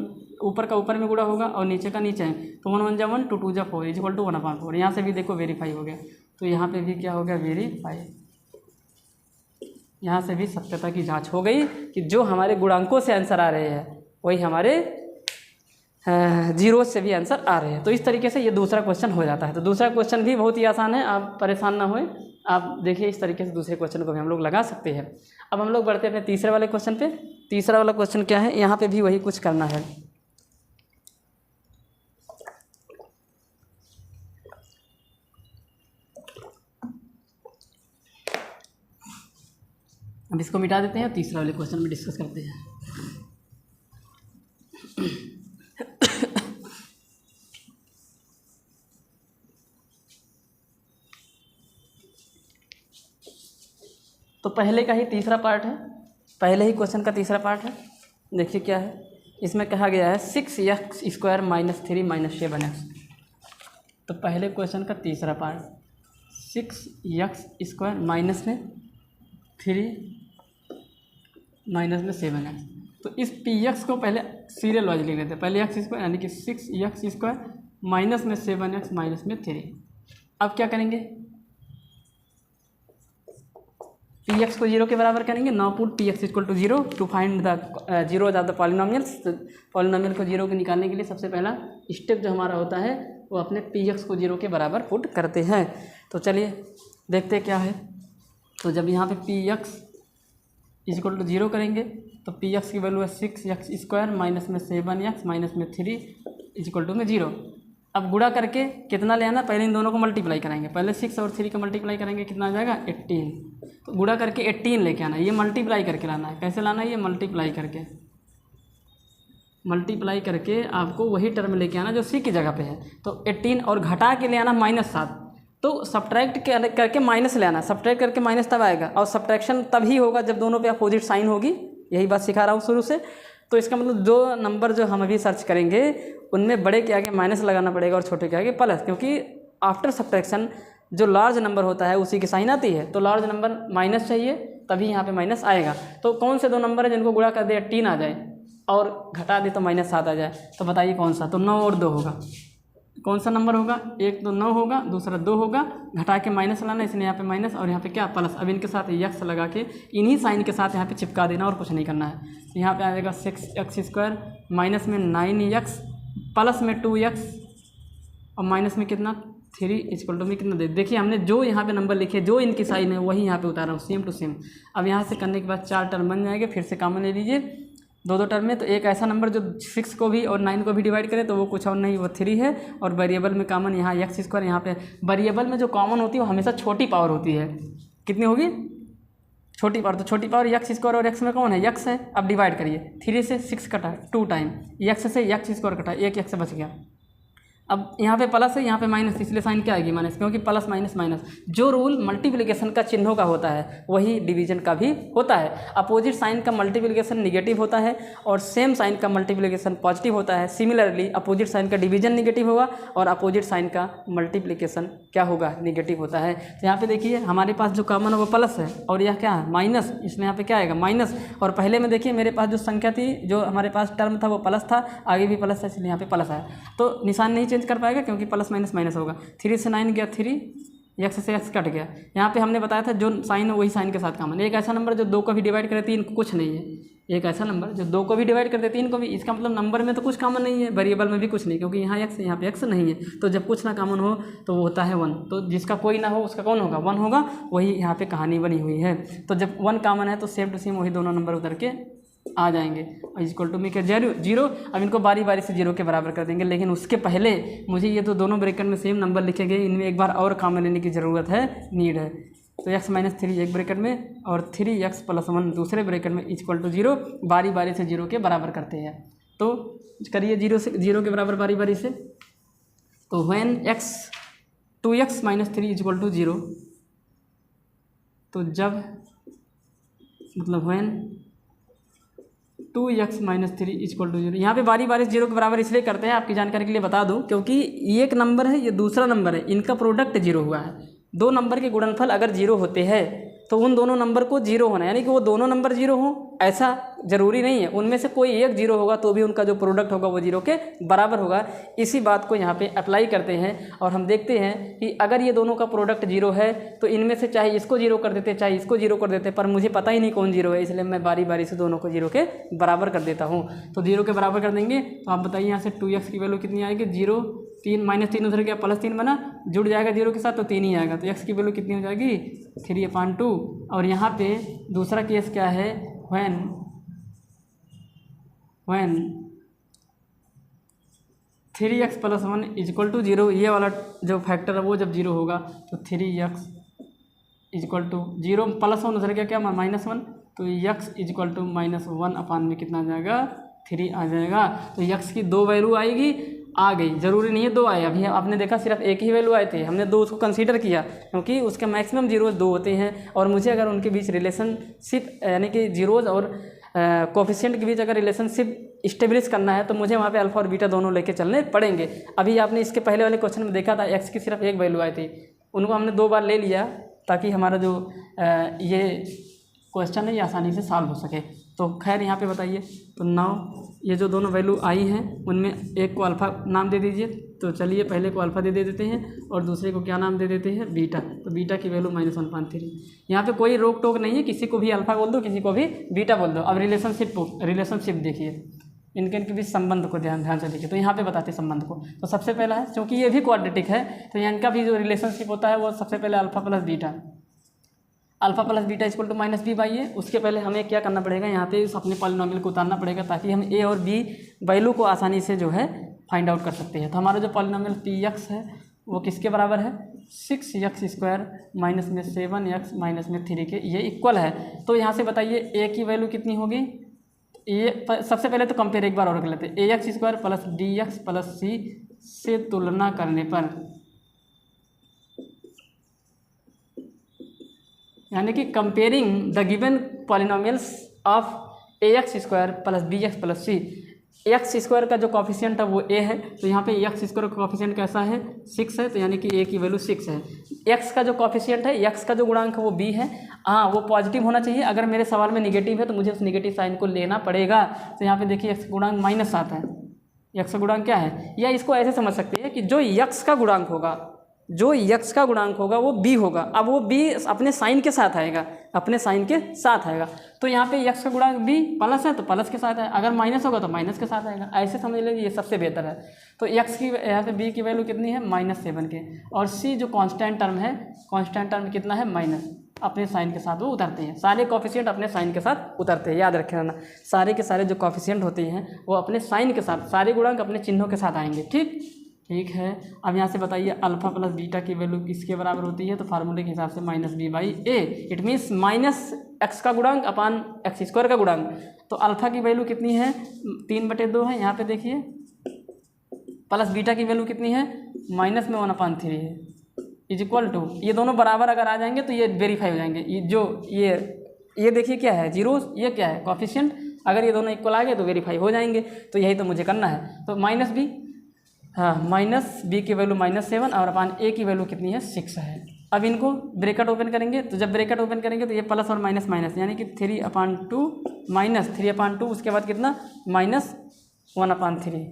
ऊपर का ऊपर में गुणा होगा और नीचे का नीचे है। तो 1 1 जा 1, 2 2 जा 4 इज इक्वल टू 1/4। यहाँ से भी देखो वेरीफाई हो गया। तो यहाँ पे भी क्या हो गया, वेरीफाई। यहाँ से भी सत्यता की जांच हो गई कि जो हमारे गुणांकों से आंसर आ रहे हैं वही हमारे जीरो से भी आंसर आ रहे हैं। तो इस तरीके से ये दूसरा क्वेश्चन हो जाता है। तो दूसरा क्वेश्चन भी बहुत ही आसान है, आप परेशान ना होए। आप देखिए इस तरीके से दूसरे क्वेश्चन को भी हम लोग लगा सकते हैं। अब हम लोग बढ़ते हैं अपने तीसरे वाले क्वेश्चन पे। तीसरा वाला क्वेश्चन क्या है, यहाँ पे भी वही कुछ करना है। अब इसको मिटा देते हैं, तीसरा वाले क्वेश्चन में डिस्कस करते हैं। तो पहले का ही तीसरा पार्ट है, पहले ही क्वेश्चन का तीसरा पार्ट है। देखिए क्या है, इसमें कहा गया है 6x² - 3 - 7x। तो पहले क्वेश्चन का तीसरा पार्ट 6x² माइनस में 3 माइनस में 7x। तो इस px को पहले सीरियल वाइज लिख लेते हैं। पहले x² यानी कि 6x² माइनस में 7x माइनस में 3। अब क्या करेंगे, px को 0 के बराबर करेंगे। Now put px equal to 0 to find the zeros of the polynomials. Polynomial को 0 के निकालने के लिए सबसे पहला स्टेप जो हमारा होता है वो अपने px को 0 के बराबर पुट करते हैं। तो चलिए देखते क्या है। तो जब यहाँ पे px इक्वल टू 0 करेंगे तो px की वैल्यू है 6x² माइनस में 7x माइनस में 3 इक्वल टू में 0। अब गुणा करके कितना ले आना, पहले इन दोनों को मल्टीप्लाई करेंगे। पहले 6 और 3 का मल्टीप्लाई करेंगे, कितना आ जाएगा 18। तो गुणा करके 18 लेके आना है, ये मल्टीप्लाई करके लाना है। कैसे लाना है, ये मल्टीप्लाई करके आपको वही टर्म लेके आना जो c की जगह पे है। तो 18 और घटा के ले आना -7। तो सब्ट्रैक्ट करके माइनस ले आना, सब्ट्रैक्ट करके माइनस तब आएगा। और सब्ट्रैक्शन तभी होगा जब दोनों पे अपोजिट साइन होगी। यही बात सिखा रहा हूँ शुरू से। तो इसका मतलब जो नंबर जो हम अभी सर्च करेंगे उनमें बड़े के आगे माइनस लगाना पड़ेगा और छोटे के आगे प्लस, क्योंकि आफ्टर सब्ट्रैक्शन जो लार्ज नंबर होता है उसी की साइन आती है। तो लार्ज नंबर माइनस चाहिए तभी यहाँ पे माइनस आएगा। तो कौन से दो नंबर है जिनको गुणा कर दे 18 आ जाए और घटा दे तो -7 आ जाए, तो बताइए कौन सा। तो 9 और 2 होगा। कौन सा नंबर होगा, एक तो 9 होगा, दूसरा 2 होगा। घटा के माइनस लाना, इसलिए यहाँ पे माइनस और यहाँ पे क्या प्लस। अब इनके साथ यक्स लगा के इन्हीं साइन के साथ यहाँ पे चिपका देना और कुछ नहीं करना है। यहाँ पे आ जाएगा 6x² माइनस में 9x प्लस में 2x और माइनस में कितना 3 इक्वल टू में कितना दे। देखिए हमने जो यहाँ पे नंबर लिखे जो इनकी साइन है वही यहाँ पे उतारा हूँ, सेम टू सेम। अब यहाँ से करने के बाद 4 टर्म बन जाएंगे। फिर से कॉमन ले लीजिए दो टर्म में। तो एक ऐसा नंबर जो 6 को भी और 9 को भी डिवाइड करे तो वो कुछ और नहीं, वो 3 है। और वेरिएबल में कॉमन यहाँ x²। यहाँ पे वेरिएबल में जो कॉमन होती है वो हमेशा छोटी पावर होती है। कितनी होगी, छोटी पावर। तो छोटी पावर x² और x में कौन है, x है। अब डिवाइड करिए, 3 से 6 कटा 2 टाइम, x से x² कटा, एक x बच गया। अब यहाँ पे प्लस है, यहाँ पे माइनस, इसलिए साइन क्या आएगी माइनस, क्योंकि प्लस माइनस माइनस। जो रूल मल्टीप्लिकेशन का चिन्हों का होता है वही डिवीजन का भी होता है। अपोजिट साइन का मल्टीप्लिकेशन निगेटिव होता है और सेम साइन का मल्टीप्लिकेशन पॉजिटिव होता है। सिमिलरली अपोजिट साइन का डिवीजन निगेटिव होगा और अपोजिट साइन का मल्टीप्लिकेशन क्या होगा, निगेटिव होता है। तो यहाँ पे देखिए हमारे पास जो कॉमन है वो प्लस है और यह क्या है माइनस, इसमें यहाँ पे क्या आएगा माइनस। और पहले में देखिए मेरे पास जो संख्या थी, जो हमारे पास टर्म था वो प्लस था, आगे भी प्लस था, इसलिए यहाँ पे प्लस आया। तो निशान नहीं चेंज कर पाएगा क्योंकि प्लस माइनस माइनस होगा। 3 से 9 गया 3, x से x कट गया। यहाँ पे हमने बताया था जो साइन है वही साइन के साथ कॉमन। एक ऐसा नंबर जो 2 को भी डिवाइड करे 3 को कुछ नहीं है। एक ऐसा नंबर जो 2 को भी डिवाइड करते 3 को भी, इसका मतलब नंबर में तो कुछ कॉमन नहीं है, वेरिएबल में भी कुछ नहीं, क्योंकि यहाँ x यहाँ पे x नहीं है। तो जब कुछ ना कॉमन हो तो वो होता है 1। तो जिसका कोई ना हो उसका कौन होगा, 1 होगा। वही यहाँ पे कहानी बनी हुई है। तो जब 1 कॉमन है तो सेम टू सेम वही दोनों नंबर उतर के आ जाएंगे। इक्वल टू में क्या 0। अब इनको बारी बारी से 0 के बराबर कर देंगे, लेकिन उसके पहले मुझे ये तो दोनों ब्रैकेट में सेम नंबर लिखे गए, इनमें एक बार और कॉमन लेने की ज़रूरत है, नीड है। तो x माइनस 3 एक ब्रैकेट में और 3x प्लस 1 दूसरे ब्रैकेट में इक्वल टू 0, बारी बारी से 0 के बराबर करते हैं। तो करिए 0 के बराबर बारी बारी से। तो when 2x minus 3 equal to 0, तो जब मतलब when 2x minus 3 equal to 0, यहाँ पे बारी बारी 0 के बराबर इसलिए करते हैं, आपकी जानकारी के लिए बता दूं, क्योंकि ये एक नंबर है, ये दूसरा नंबर है, इनका प्रोडक्ट 0 हुआ है। दो नंबर के गुणनफल अगर 0 होते हैं तो उन दोनों नंबर को 0 होना, यानी कि वो दोनों नंबर 0 हों ऐसा ज़रूरी नहीं है, उनमें से कोई एक 0 होगा तो भी उनका जो प्रोडक्ट होगा वो 0 के बराबर होगा। इसी बात को यहाँ पे अप्लाई करते हैं और हम देखते हैं कि अगर ये दोनों का प्रोडक्ट 0 है तो इनमें से चाहे इसको 0 कर देते चाहे इसको 0 कर देते, पर मुझे पता ही नहीं कौन 0 है, इसलिए मैं बारी बारी से दोनों को 0 के बराबर कर देता हूँ। तो 0 के बराबर कर देंगे तो आप बताइए यहाँ से 2x की वैल्यू कितनी आएगी, 0, 3 माइनस 3 उधर गया प्लस 3 बना, जुड़ जाएगा 0 के साथ तो 3 ही आएगा। तो x की वैल्यू कितनी हो जाएगी 3/2। और यहाँ पे दूसरा केस क्या है, when 3x plus 1 equal to 0, ये वाला जो फैक्टर है वो जब 0 होगा तो 3x इक्वल टू 0 प्लस 1 उधर क्या -1, तो x इक्वल टू -1 अपान में कितना आ जाएगा 3 आ जाएगा। तो x की 2 वैल्यू आएगी, आ गई, ज़रूरी नहीं है 2 आए, अभी आपने देखा सिर्फ एक ही वैल्यू आए थे, हमने 2 उसको कंसीडर किया क्योंकि उसके मैक्सिमम जीरोज़ 2 होते हैं और मुझे अगर उनके बीच रिलेशनशिप यानी कि जीरोज़ और कोफिशिएंट के बीच अगर रिलेशनशिप इस्टेब्लिश करना है तो मुझे वहाँ पे अल्फा और बीटा दोनों लेके चलने पड़ेंगे। अभी आपने इसके पहले वाले क्वेश्चन में देखा था x की सिर्फ एक वैल्यू आई थी, उनको हमने 2 बार ले लिया ताकि हमारा जो ये क्वेश्चन है ये आसानी से सॉल्व हो सके। तो खैर यहाँ पे बताइए, तो नाउ ये जो दोनों वैल्यू आई हैं उनमें एक को अल्फ़ा नाम दे दीजिए। तो चलिए पहले को अल्फ़ा दे देते हैं और दूसरे को क्या नाम दे देते हैं बीटा। तो बीटा की वैल्यू -1/3। यहाँ पे कोई रोक टोक नहीं है, किसी को भी अल्फ़ा बोल दो किसी को भी बीटा बोल दो। अब रिलेशनशिप देखिए, इनके बीच संबंध को ध्यान से देखिए। तो यहाँ पे बताते संबंध को, तो सबसे पहला है क्योंकि ये भी क्वाड्रेटिक है तो इनका भी जो रिलेशनशिप होता है वो सबसे पहले alpha plus beta equal to -b/a। उसके पहले हमें क्या करना पड़ेगा, यहाँ पे अपने पॉलिनोमियल को उतारना पड़ेगा ताकि हम a और b वैल्यू को आसानी से जो है फाइंड आउट कर सकते हैं। तो हमारा जो पॉलिनोमियल px है वो किसके बराबर है, 6x² माइनस में 7x माइनस में 3 के ये इक्वल है। तो यहाँ से बताइए a की वैल्यू कितनी होगी, ये सबसे पहले तो कंपेयर एक बार और कर लेते हैं, ax² plus dx plus c से तुलना करने पर, यानी कि comparing the given polynomials of ax² plus bx plus c। x² का जो कॉफिशिएंट है वो a है, तो यहाँ पे x² का कॉफिशिएंट कैसा है 6 है, तो यानी कि a की वैल्यू 6 है। x का जो कॉफिशिएंट है, x का जो गुणांक है वो b है, हाँ वो पॉजिटिव होना चाहिए। अगर मेरे सवाल में निगेटिव है तो मुझे उस निगेटिव साइन को लेना पड़ेगा। तो यहाँ पे देखिए x गुणांक -7 है, x का गुणांक क्या है, या इसको ऐसे समझ सकते हैं कि जो x का गुणांक होगा वो b होगा। अब वो b अपने साइन के साथ आएगा, तो यहाँ पे x का गुणांक b प्लस है तो प्लस के साथ है, अगर माइनस होगा तो माइनस के साथ आएगा, ऐसे समझ लीजिए, ये सबसे बेहतर है। तो x की यहाँ पे b की वैल्यू कितनी है -7 के, और c जो कांस्टेंट टर्म कितना है माइनस, अपने साइन के साथ वो उतरते हैं, सारे कॉफिशिएंट अपने साइन के साथ उतरते हैं, याद रखे रहना, सारे के सारे जो कॉफिशिएंट होते हैं वो अपने साइन के साथ, सारे गुणांक अपने चिन्हों के साथ आएंगे। ठीक है। अब यहाँ से बताइए अल्फ़ा प्लस बीटा की वैल्यू किसके बराबर होती है, तो फार्मूले के हिसाब से -b/a, इट मीन्स -x का गुणांक अपान x² का गुणांक। तो अल्फ़ा की वैल्यू कितनी है 3/2 है, यहाँ पे देखिए, प्लस बीटा की वैल्यू कितनी है -1/3 है, इक्वल टू, ये दोनों बराबर अगर आ जाएंगे तो ये वेरीफाई हो जाएंगे। ये देखिए क्या है जीरो, ये क्या है कॉफिशिएंट, अगर ये दोनों इक्वल आ गए तो वेरीफाई हो जाएंगे। तो यही तो मुझे करना है। तो -b, हाँ -b की वैल्यू -7 और अपान a की वैल्यू कितनी है 6 है। अब इनको ब्रैकेट ओपन करेंगे, तो जब ब्रैकेट ओपन करेंगे तो ये प्लस और माइनस माइनस, यानी कि 3/2 -3/2, उसके बाद कितना -1/3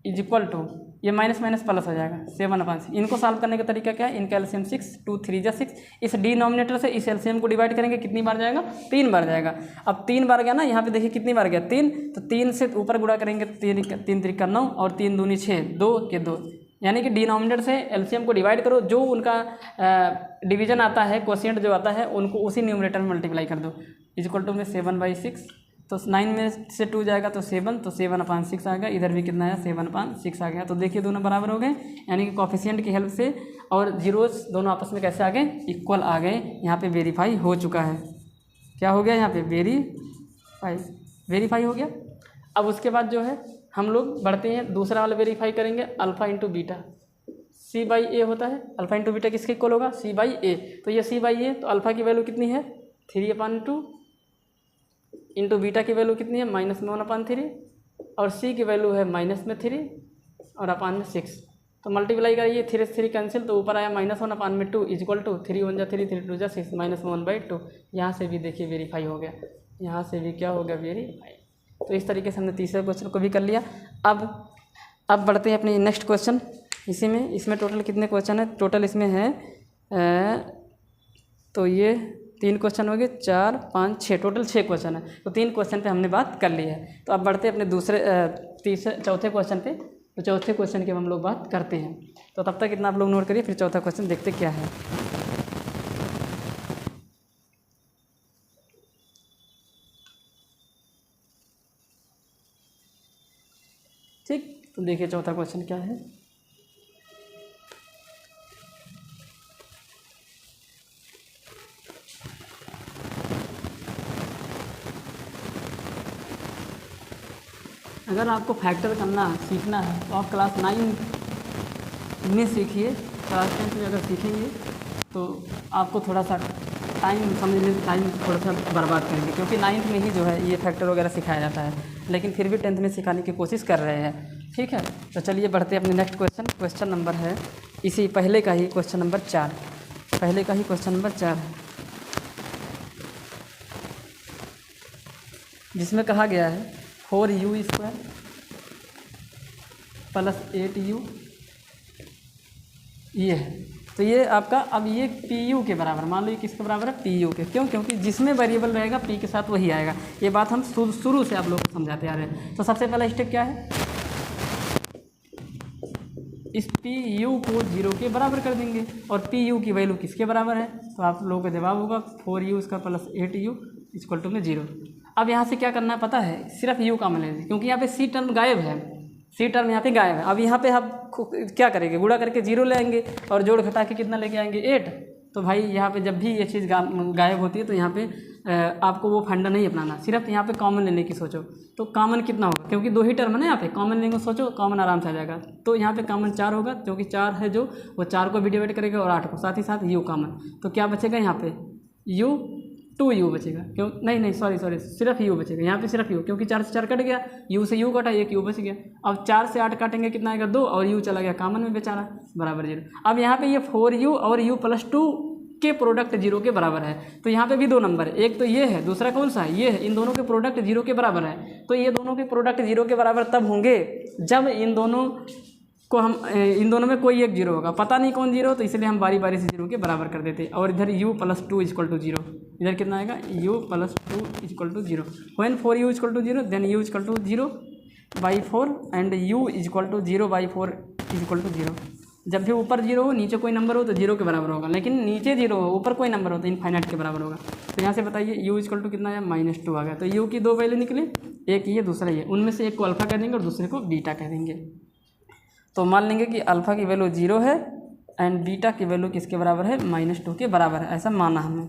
इक्वल टू, ये माइनस माइनस प्लस हो जाएगा 7/6। इनको सॉल्व करने का तरीका क्या है, इनका एलसीएम 6, 2 3 जा 6, इस डिनोमिनेटर से इस एलसीएम को डिवाइड करेंगे, कितनी बार जाएगा 3 बार जाएगा। अब 3 बार गया ना, यहाँ पे देखिए कितनी बार गया 3, तो 3 से ऊपर गुणा करेंगे, 3 3 का 9 और 3 दूनी 6, 2 के 2, यानी कि डिनोमिनेटर से एलसीएम को डिवाइड करो, जो उनका डिवीजन आता है, क्वोशिएंट जो आता है, उनको उसी न्यूमरेटर में मल्टीप्लाई कर दो, इक्वल टू में 7/6। तो तो 9 में से 2 जाएगा तो 7, तो 7/6 आ गया। इधर भी कितना आया 7/6 आ गया। तो देखिए दोनों बराबर हो गए, यानी कि कोफिशिएंट की हेल्प से और जीरोस दोनों आपस में कैसे आ गए, इक्वल आ गए। यहाँ पे वेरीफाई हो चुका है। क्या हो गया यहाँ पे, वेरीफाई हो गया। अब उसके बाद जो है हम लोग बढ़ते हैं, दूसरा वाला वेरीफाई करेंगे, अल्फ़ा इंटू बीटा C/A होता है। अल्फ़ा इंटू बीटा किसके इक्वल होगा, C/A। तो ये C/A, तो अल्फ़ा की वैल्यू कितनी है 3/2 इंटू बीटा की वैल्यू कितनी है -1/3 और C की वैल्यू है -3 और अपान में 6। तो मल्टीप्लाई करिए, 3 से 3 कैंसिल, तो ऊपर आया -1/2 इक्वल टू 3 1 जा 3 3 2 जा 6 -1/2। यहाँ से भी देखिए वेरीफाई हो गया, यहाँ से भी क्या हो गया, वेरीफाई। तो इस तरीके से हमने तीसरे क्वेश्चन को भी कर लिया। अब बढ़ते हैं अपने नेक्स्ट क्वेश्चन। इसमें टोटल कितने क्वेश्चन है, टोटल इसमें है तो ये 3 क्वेश्चन हो गए, 4 5 6, टोटल 6 क्वेश्चन है। तो 3 क्वेश्चन पे हमने बात कर ली है। तो अब बढ़ते हैं अपने चौथे क्वेश्चन पे। तो चौथे क्वेश्चन की हम लोग बात करते हैं। तो तब तक इतना आप लोग नोट करिए, फिर चौथा क्वेश्चन देखते क्या है। ठीक, तो देखिए चौथा क्वेश्चन क्या है। अगर आपको फैक्टर करना सीखना है तो आप क्लास 9 में सीखिए। क्लास 10 में अगर सीखेंगे तो आपको थोड़ा सा टाइम समझने में टाइम थोड़ा सा बर्बाद करेंगे, क्योंकि 9th में ही जो है ये फैक्टर वगैरह सिखाया जाता है, लेकिन फिर भी 10th में सिखाने की कोशिश कर रहे हैं। ठीक है, तो चलिए बढ़ते हैं अपने नेक्स्ट क्वेश्चन। क्वेश्चन नंबर है इसी पहले का ही क्वेश्चन नंबर 4, पहले का ही क्वेश्चन नंबर 4 है, जिसमें कहा गया है 4u² प्लस 8u ये है। तो ये आपका, अब ये PU के बराबर, मान लो ये किसके बराबर है, PU के। क्यों, क्योंकि जिसमें वेरिएबल रहेगा P के साथ वही आएगा। ये बात हम शुरू से आप लोगों को समझाते आ रहे हैं। तो सबसे पहला स्टेप क्या है, इस PU को 0 के बराबर कर देंगे और PU की वैल्यू किसके बराबर है, तो आप लोगों का जवाब होगा 4u plus 8u equal to में 0। अब यहाँ से क्या करना है पता है, सिर्फ u कॉमन लेंगे, क्योंकि यहाँ पे C टर्म गायब है, C टर्म यहाँ पे गायब है। अब यहाँ पे हम क्या करेंगे, गुणा करके 0 ले आएंगे और जोड़ घटा के कितना लेके आएंगे 8। तो भाई यहाँ पे जब भी ये चीज़ गायब होती है तो यहाँ पे आपको वो फंडा नहीं अपनाना, सिर्फ यहाँ पे कॉमन लेने की सोचो। तो कॉमन कितना होगा, क्योंकि 2 ही टर्म है ना, यहाँ पे कॉमन लेंगे, सोचो कॉमन आराम से आ जाएगा। तो यहाँ पे कॉमन 4 होगा, क्योंकि 4 है जो वो 4 को भी डिवाइड करेगा और 8 को, साथ ही साथ u कॉमन। तो क्या बचेगा यहाँ पे, 2u बचेगा। क्यों, नहीं सॉरी सिर्फ u बचेगा यहाँ पे, सिर्फ u, क्योंकि 4 से 4 कट गया, u से u कटा, 1 u बच गया। अब 4 से 8 काटेंगे कितना आएगा 2, और u चला गया कॉमन में बेचारा, बराबर 0। अब यहाँ पे ये 4u और u प्लस 2 के प्रोडक्ट 0 के बराबर है। तो यहाँ पे भी 2 नंबर है, एक तो ये है, दूसरा कौन सा है, ये है। इन दोनों के प्रोडक्ट 0 के बराबर है। तो ये दोनों के प्रोडक्ट 0 के बराबर तब होंगे जब इन दोनों में कोई एक 0 होगा। पता नहीं कौन 0, तो इसलिए हम बारी बारी से 0 के बराबर कर देते। और इधर u प्लस 2 इक्वल टू 0, इधर कितना आएगा u plus 2 equal to 0। When 4u equal to 0 then u equal to 0/4 and u equal to 0/4 equal to 0। जब भी ऊपर 0 हो, नीचे कोई नंबर हो तो 0 के बराबर होगा, लेकिन नीचे 0 हो, ऊपर कोई नंबर हो तो इनफाइनाइट के बराबर होगा। तो यहाँ से बताइए u इक्वल टू कितना आया -2 आ गया। तो u की 2 वैल्यू निकले, एक ये दूसरा ये, उनमें से एक को अल्फ़ा कह देंगे और दूसरे को बीटा कह देंगे। तो मान लेंगे कि अल्फ़ा की वैल्यू 0 है एंड बीटा की वैल्यू किसके बराबर है, -2 के बराबर है। ऐसा माना हमने,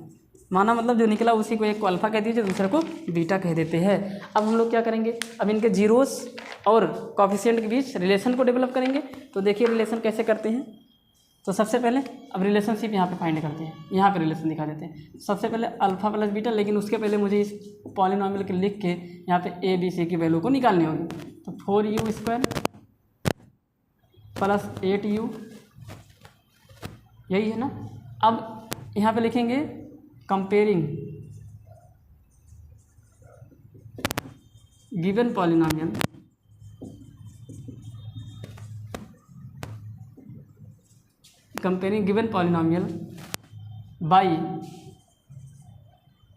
माना मतलब जो निकला उसी को एक को अल्फ़ा कह दीजिए, दूसरे को बीटा कह देते हैं। अब हम लोग क्या करेंगे, अब इनके जीरोस और कोफिशिएंट के बीच रिलेशन को डेवलप करेंगे। तो देखिए रिलेशन कैसे करते हैं। तो सबसे पहले अब रिलेशनशिप यहाँ पे फाइंड करते हैं, यहाँ पे रिलेशन दिखा देते हैं। सबसे पहले अल्फ़ा प्लस बीटा, लेकिन उसके पहले मुझे इस पॉलिनॉमियल के लिख के यहाँ पे a b c की वैल्यू को निकालनी होगी। तो 4u² प्लस 8u, यही है ना। अब यहाँ पे लिखेंगे कंपेयरिंग गिवन पॉलिनॉमियल बाई,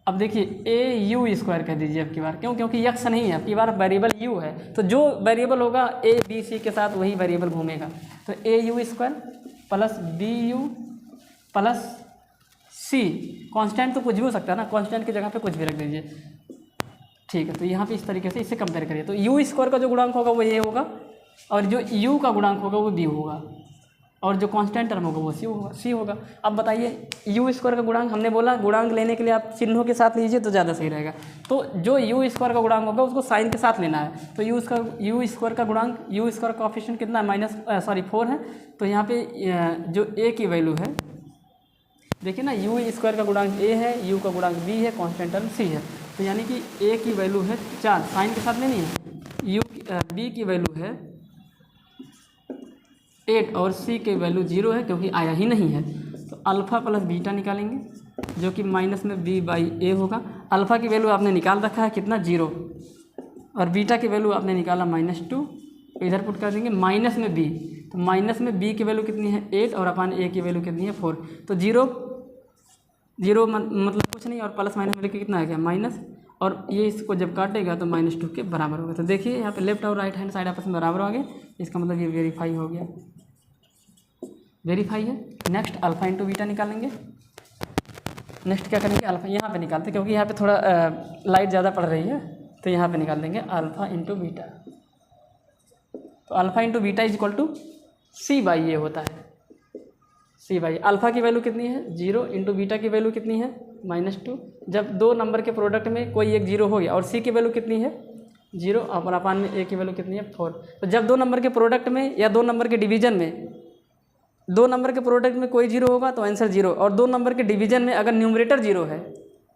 अब देखिए au² कह दीजिए अब की बार, क्यों, क्योंकि यक्स नहीं है, अब की बार वेरिएबल u है। तो जो वेरिएबल होगा a b c के साथ वही वेरिएबल घूमेगा। तो au² plus bu plus c, constant तो कुछ भी हो सकता है ना, कांस्टेंट की जगह पे कुछ भी रख दीजिए। ठीक है, तो यहाँ पे इस तरीके से इससे कंपेयर करिए। तो यू स्क्वायर का जो गुणांक होगा वो ए होगा, और जो यू का गुणांक होगा वो बी होगा, और जो कांस्टेंट टर्म होगा वो सी होगा। अब बताइए यू स्क्वायर का गुणांक, हमने बोला गुणांक लेने के लिए आप चिन्हों के साथ लीजिए तो ज़्यादा सही रहेगा। तो जो यू स्क्वायर का गुणांक होगा उसको साइन के साथ लेना है। तो यू स्क्वायर का गुणांक, यू स्क्वायर का कोएफिशिएंट कितना है, 4 है। तो यहाँ पे जो ए की वैल्यू है, देखिए ना, यू स्क्वायर का गुणांक ए है, यू का गुणांक बी है, कांस्टेंट टर्म सी है। तो यानी कि ए की वैल्यू है 4, साइन के साथ लेनी है। बी की वैल्यू है 8 और सी की वैल्यू 0 है क्योंकि आया ही नहीं है। तो अल्फ़ा प्लस बीटा निकालेंगे जो कि माइनस में बी बाई ए होगा। अल्फ़ा की वैल्यू आपने निकाल रखा है कितना, 0, और बीटा की वैल्यू आपने निकाला -2, इधर पुट कर देंगे माइनस में बी। तो माइनस में बी की वैल्यू कितनी है 8 और अपन ए की वैल्यू कितनी है 4। तो 0 मतलब कुछ नहीं, और प्लस माइनस में कितना आ गया माइनस, और ये इसको जब काटेगा तो -2 के बराबर होगा। तो देखिए यहाँ पे लेफ्ट और राइट हैंड साइड आपस में बराबर हो गए, इसका मतलब ये वेरीफाई हो गया, वेरीफाई है। नेक्स्ट अल्फ़ा इंटू बीटा निकालेंगे। नेक्स्ट क्या करेंगे, अल्फ़ा यहाँ पे निकालते, क्योंकि यहाँ पे थोड़ा लाइट ज़्यादा पड़ रही है, तो यहाँ पे निकाल देंगे अल्फ़ा इंटू बीटा। तो alpha into beta is equal to c by a होता है, सी बाई। अल्फ़ा की वैल्यू कितनी है 0, इंटू बीटा की वैल्यू कितनी है -2। जब दो नंबर के प्रोडक्ट में कोई एक 0 हो गया, और सी की वैल्यू कितनी है 0, और अपान में ए की वैल्यू कितनी है 4। तो जब दो नंबर के प्रोडक्ट में या दो नंबर के डिवीजन में, दो नंबर के प्रोडक्ट में कोई 0 होगा तो आंसर 0, और दो नंबर के डिवीजन में अगर न्यूमरेटर 0 है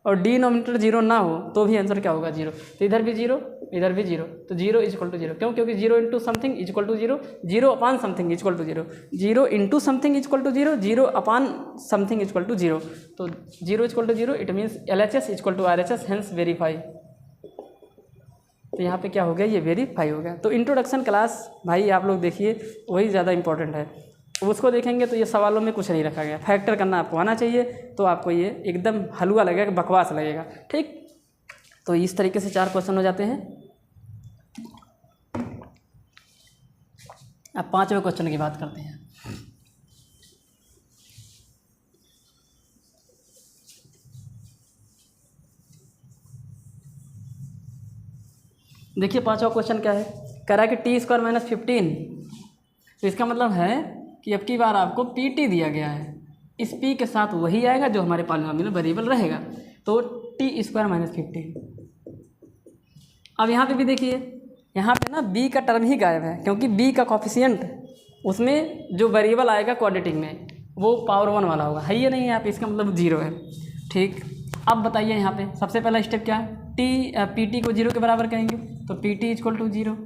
और डिनोमिनेटर 0 ना हो तो भी आंसर क्या होगा 0। तो इधर भी 0, इधर भी 0, तो 0 इज इक्वल टू 0। क्यों, क्योंकि 0 into something is equal to 0, 0 upon something is equal to 0, 0 into something is equal to 0, 0 upon something is equal to 0। तो 0 is equal to 0, it means LHS is equal to RHS, hence verify. तो यहाँ पे क्या हो गया, ये verify हो गया। तो इंट्रोडक्शन क्लास भाई आप लोग देखिए, वही ज़्यादा इंपॉर्टेंट है। उसको देखेंगे तो ये सवालों में कुछ नहीं रखा गया, फैक्टर करना आपको आना चाहिए, तो आपको ये एकदम हलवा लगेगा, बकवास लगेगा, ठीक। तो इस तरीके से 4 क्वेश्चन हो जाते हैं। अब 5वें क्वेश्चन की बात करते हैं। देखिए 5वां क्वेश्चन क्या है, कह रहा है कि t² - 15। तो इसका मतलब है कि अब की बार आपको PT दिया गया है, इस P के साथ वही आएगा जो हमारे पॉलिनोमियल वेरिएबल रहेगा। तो t² - 15। अब यहाँ पे भी देखिए, यहाँ पे ना B का टर्म ही गायब है, क्योंकि B का कोफिशिएंट उसमें जो वेरिएबल आएगा क्वाड्रेटिक में वो पावर 1 वाला होगा, है ये नहीं है यहाँ पे, इसका मतलब 0 है, ठीक। अब बताइए यहाँ पे सबसे पहला स्टेप क्या है, PT को 0 के बराबर करेंगे, तो PT is equal to 0,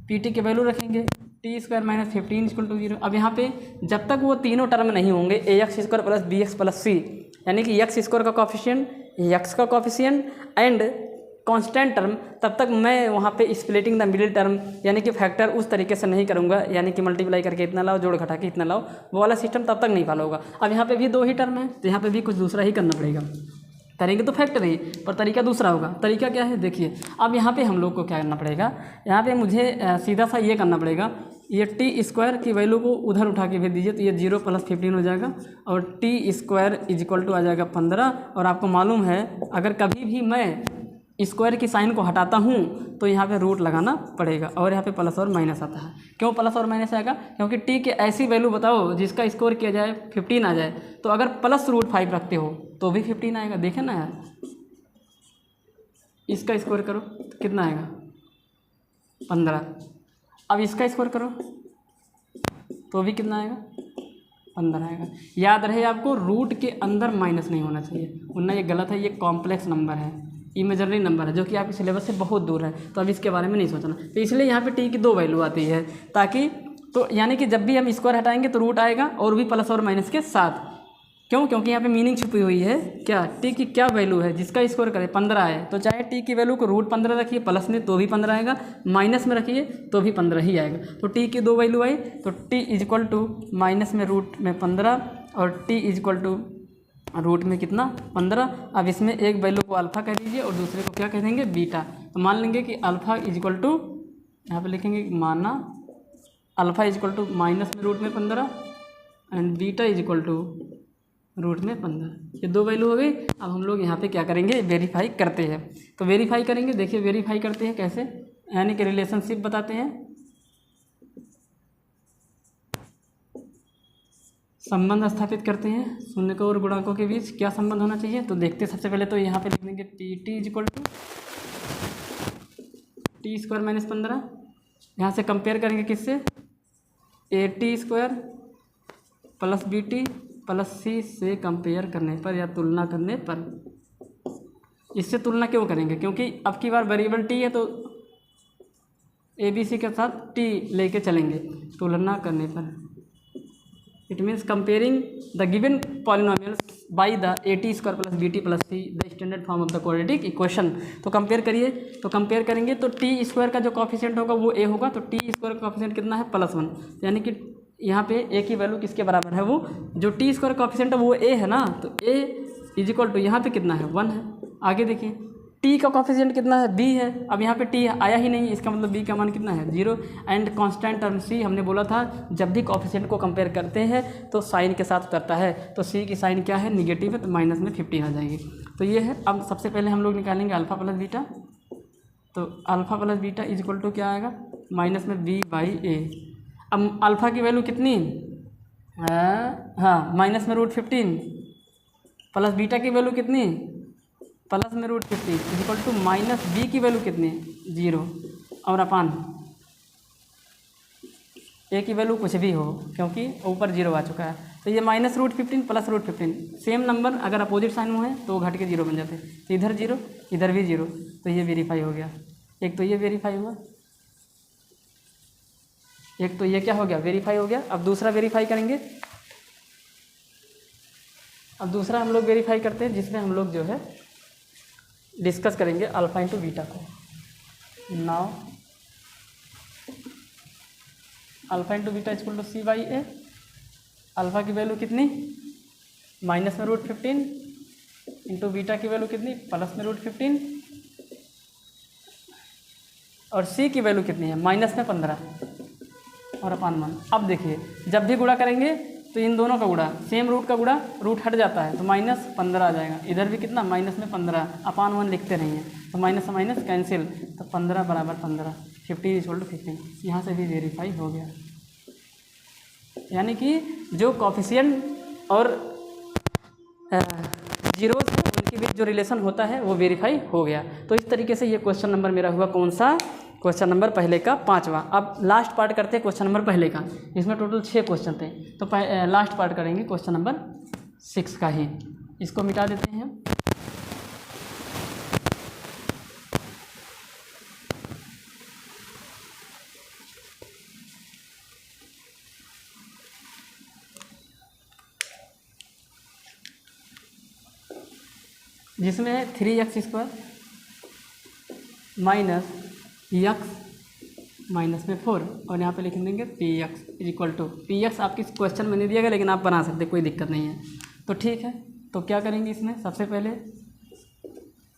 PT की वैल्यू रखेंगे t² - 15 इक्वल टू 0। अब यहाँ पे जब तक वो तीनों टर्म नहीं होंगे, ax² plus bx plus c, यानी कि x² का कोफिशिएंट, x का कोफिशिएंट एंड कांस्टेंट टर्म, तब तक मैं वहाँ पे स्प्लिटिंग द मिडिल टर्म यानी कि फैक्टर उस तरीके से नहीं करूँगा, यानी कि मल्टीप्लाई करके इतना लाओ, जोड़ घटा के इतना लाओ, वो वाला सिस्टम तब तक नहीं फॉलो होगा। अब यहाँ पे भी 2 ही टर्म है, तो यहाँ पे भी कुछ दूसरा ही करना पड़ेगा, करेंगे तो फैक्टर ही, पर तरीका दूसरा होगा। तरीका क्या है देखिए, अब यहाँ पे हम लोग को क्या करना पड़ेगा, यहाँ पे मुझे सीधा सा ये करना पड़ेगा, ये t² की वैल्यू को उधर उठा के भेज दीजिए, तो ये 0 + 15 हो जाएगा, और t² इज इक्वल टू आ जाएगा 15। और आपको मालूम है अगर कभी भी मैं स्क्वायर की साइन को हटाता हूँ तो यहाँ पे रूट लगाना पड़ेगा, और यहाँ पे प्लस और माइनस आता है। क्यों प्लस और माइनस आएगा, क्योंकि t के ऐसी वैल्यू बताओ जिसका स्क्वायर किया जाए 15 आ जाए, तो अगर +√5 रखते हो तो भी 15 आएगा। देखें ना यार, इसका स्क्वायर करो तो कितना आएगा 15, अब इसका स्क्वायर करो तो भी कितना आएगा 15 आएगा। याद रहे आपको, रूट के अंदर माइनस नहीं होना चाहिए, वरना ये गलत है, ये कॉम्प्लेक्स नंबर है, इमेजनरी नंबर है, जो कि आपके सिलेबस से बहुत दूर है, तो अब इसके बारे में नहीं सोचना। तो इसलिए यहाँ पे t की 2 वैल्यू आती है, ताकि तो यानी कि जब भी हम स्क्वायर हटाएंगे तो रूट आएगा, और भी प्लस और माइनस के साथ। क्यों, क्योंकि यहाँ पे मीनिंग छुपी हुई है, क्या t की क्या वैल्यू है जिसका स्क्वायर करें 15 है, तो चाहे t की वैल्यू को √15 रखिए प्लस में तो भी 15 आएगा, माइनस में रखिए तो भी 15 ही आएगा। तो t की 2 वैल्यू आई, तो t is equal to minus में रूट में 15 और t is equal to root में कितना 15। अब इसमें एक वैल्यू को अल्फ़ा कह दीजिए और दूसरे को क्या कह देंगे बीटा। तो मान लेंगे कि अल्फ़ा इज इक्वल टू, यहाँ पर लिखेंगे माना alpha is equal to minus में रूट में 15 and beta is equal to root में 15, ये 2 वैल्यू हो गई। अब हम लोग यहाँ पे क्या करेंगे, वेरीफाई करते हैं। तो वेरीफाई करेंगे, देखिए वेरीफाई करते हैं कैसे, यानी कि रिलेशनशिप बताते हैं, संबंध स्थापित करते हैं शून्यकों और गुणांकों के बीच क्या संबंध होना चाहिए। तो देखते हैं, सबसे पहले तो यहाँ पे लिख देंगे t is equal to t square minus 15। यहाँ से कंपेयर करेंगे किससे, a t square plus b t plus c से कंपेयर करने पर या तुलना करने पर। इससे तुलना क्यों करेंगे, क्योंकि अब की बार वेरिएबल टी है तो ए बी सी के साथ टी लेके चलेंगे तुलना करने पर। It means comparing the given polynomials by the a t square plus b t plus c the standard form of the quadratic equation. तो कंपेयर करिए, तो कंपेयर करेंगे तो टी स्क्वायर का जो कॉफिशिएंट होगा वो ए होगा, तो टी स्क्वायर का कॉफिशिएंट कितना है, +1, यानी कि यहाँ पे ए की वैल्यू किसके बराबर है, वो जो टी स्क्वायर कॉफिशिएंट है वो ए है ना, तो ए इज इक्वल टू यहाँ पे कितना है, 1 है। आगे देखिए टी का कॉफिशिएंट कितना है, बी है। अब यहाँ पे टी आया ही नहीं, इसका मतलब बी का मान कितना है, 0। एंड कांस्टेंट टर्म सी, हमने बोला था जब भी कॉफिशिएंट को कंपेयर करते हैं तो साइन के साथ उतरता है, तो सी की साइन क्या है, निगेटिव है, तो माइनस में 15 आ जाएगी। तो ये है। अब सबसे पहले हम लोग निकालेंगे अल्फ़ा प्लस बीटा, तो alpha plus beta is equal to क्या आएगा, माइनस में बी बाई ए। अब अल्फ़ा की वैल्यू कितनी, हाँ माइनस में √15, प्लस बीटा की वैल्यू कितनी, प्लस में √15 is equal to minus b की वैल्यू कितनी, 0 और अपान ए की वैल्यू कुछ भी हो, क्योंकि ऊपर 0 आ चुका है। तो ये माइनस √15 प्लस √15, सेम नंबर अगर अपोजिट साइन में है तो वो घट के 0 बन जाते हैं। तो इधर 0 इधर भी 0, तो ये वेरीफाई हो गया। एक तो ये वेरीफाई हुआ, एक तो ये क्या हो गया, वेरीफाई हो गया। अब दूसरा वेरीफाई करेंगे। अब दूसरा हम लोग वेरीफाई करते हैं, जिसमें हम लोग जो है डिस्कस करेंगे अल्फ़ा इंटू बीटा को। Now alpha into beta equal to c by a. Alpha की वैल्यू कितनी, माइनस में √15 इंटू बीटा की वैल्यू कितनी, प्लस में √15, और सी की वैल्यू कितनी है, माइनस में 15 और अपान 1। अब देखिए जब भी गुणा करेंगे तो इन दोनों का गुणा, सेम रूट का गुणा, रूट हट जाता है तो -15 आ जाएगा। इधर भी कितना, माइनस में 15, अपान 1 लिखते रहिए, तो माइनस से माइनस कैंसिल, तो 15 बराबर 15, 15 इक्वल टू 15। यहाँ से भी वेरीफाई हो गया, यानी कि जो कॉफिशिएंट और जीरोज उनके बीच जो रिलेशन होता है वो वेरीफाई हो गया। तो इस तरीके से ये क्वेश्चन नंबर मेरा हुआ कौन सा, क्वेश्चन नंबर पहले का 5वां। अब लास्ट पार्ट करते हैं क्वेश्चन नंबर पहले का, इसमें टोटल 6 क्वेश्चन थे, तो लास्ट पार्ट करेंगे क्वेश्चन नंबर 6 का ही। इसको मिटा देते हैं। जिसमें है 3x² माइनस x माइनस में 4, और यहाँ पे लिख देंगे px is equal to, px आपकी क्वेश्चन में नहीं दिया गया लेकिन आप बना सकते, कोई दिक्कत नहीं है। तो ठीक है, तो क्या करेंगे इसमें, सबसे पहले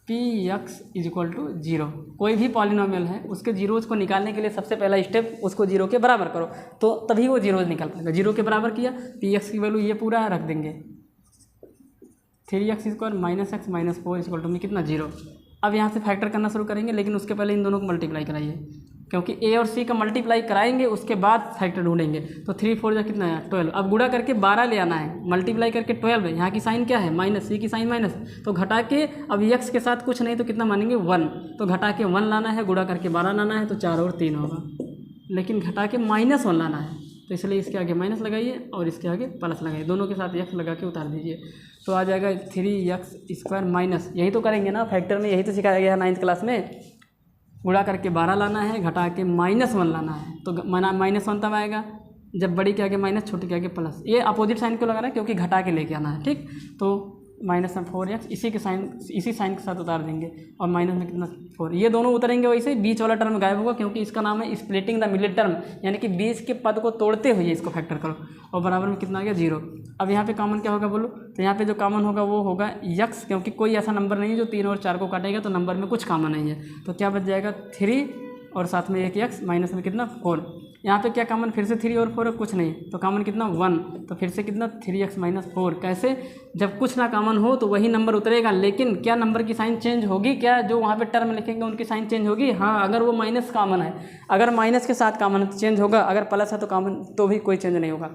px इज इक्वल टू 0। कोई भी पॉलिनोमियल है उसके जीरोज़ को निकालने के लिए सबसे पहला स्टेप उसको 0 के बराबर करो, तो तभी वो जीरोज़ निकल पाएगा। 0 के बराबर किया, px की वैल्यू ये पूरा रख देंगे, 3x² minus x minus 4 equal to में कितना, 0। अब यहाँ से फैक्टर करना शुरू करेंगे, लेकिन उसके पहले इन दोनों को मल्टीप्लाई कराइए, क्योंकि a और c का मल्टीप्लाई कराएंगे उसके बाद फैक्टर ढूंढेंगे। तो 3 4 जा कितना है, 12। अब गुणा करके 12 ले आना है, मल्टीप्लाई करके 12 है, यहाँ की साइन क्या है, माइनस, c की साइन माइनस, तो घटा के अब x के साथ कुछ नहीं तो कितना मानेंगे, 1, तो घटा के 1 लाना है, गुणा करके 12 लाना है, तो 4 और 3 होगा, लेकिन घटा के -1 लाना है, तो इसलिए इसके आगे माइनस लगाइए और इसके आगे प्लस लगाइए, दोनों के साथ x लगा के उतार दीजिए, तो आ जाएगा 3x² माइनस, यही तो करेंगे ना फैक्टर में, यही तो सिखाया गया है 9th क्लास में। गुणा करके 12 लाना है, घटा के -1 लाना है, तो -1 तब आएगा जब बड़ी के आगे माइनस, छोटी के आगे प्लस। ये अपोजिट साइन क्यों लगाना है, क्योंकि घटा के लेके आना है, ठीक। तो -4x इसी साइन के साथ उतार देंगे, और माइनस में कितना 4, ये दोनों उतरेंगे, वैसे बीच वाला टर्म गायब होगा, क्योंकि इसका नाम है स्प्लिटिंग द मिडिल टर्म, यानी कि बीच के पद को तोड़ते हुए इसको फैक्टर करो, और बराबर में कितना आ गया, 0। अब यहाँ पे कॉमन क्या होगा बोलो, तो यहाँ पे जो कॉमन होगा वो होगा x, क्योंकि कोई ऐसा नंबर नहीं है जो 3 और 4 को काटेगा, तो नंबर में कुछ कॉमन नहीं है, तो क्या बच जाएगा 3 और साथ में एक x, माइनस में कितना 4। यहाँ पे क्या कॉमन, फिर से 3 और 4 है, कुछ नहीं, तो कॉमन कितना 1, तो फिर से कितना 3x माइनस 4। कैसे, जब कुछ ना कॉमन हो तो वही नंबर उतरेगा, लेकिन क्या नंबर की साइन चेंज होगी, क्या जो वहाँ पे टर्म लिखेंगे उनकी साइन चेंज होगी? हाँ, अगर वो माइनस कॉमन है, अगर माइनस के साथ कॉमन चेंज होगा, अगर प्लस है तो कॉमन तो भी कोई चेंज नहीं होगा।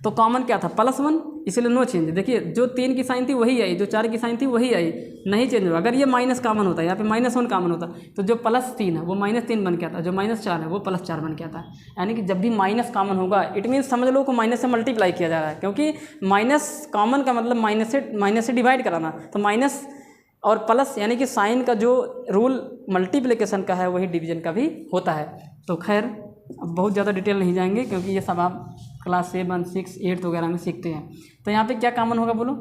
तो कॉमन क्या था, +1, इसलिए नो चेंज। देखिए जो 3 की साइन थी वही आई, जो 4 की साइन थी वही आई, नहीं चेंज हुआ। अगर ये माइनस कॉमन होता है, यहाँ पे -1 कॉमन होता, तो जो +3 है वो -3 बन के आता, जो -4 है वो +4 बन के आता है। यानी कि जब भी माइनस कॉमन होगा, इट मीन्स समझ लो को माइनस से मल्टीप्लाई किया जा रहा है, क्योंकि माइनस कॉमन का मतलब माइनस से डिवाइड कराना, तो माइनस और प्लस यानी कि साइन का जो रूल मल्टीप्लिकेशन का है वही डिवीजन का भी होता है। तो खैर अब बहुत ज़्यादा डिटेल नहीं जाएंगे, क्योंकि ये सब आप क्लास 7, 6, 8 वगैरह में सीखते हैं। तो यहाँ पे क्या कॉमन होगा बोलो,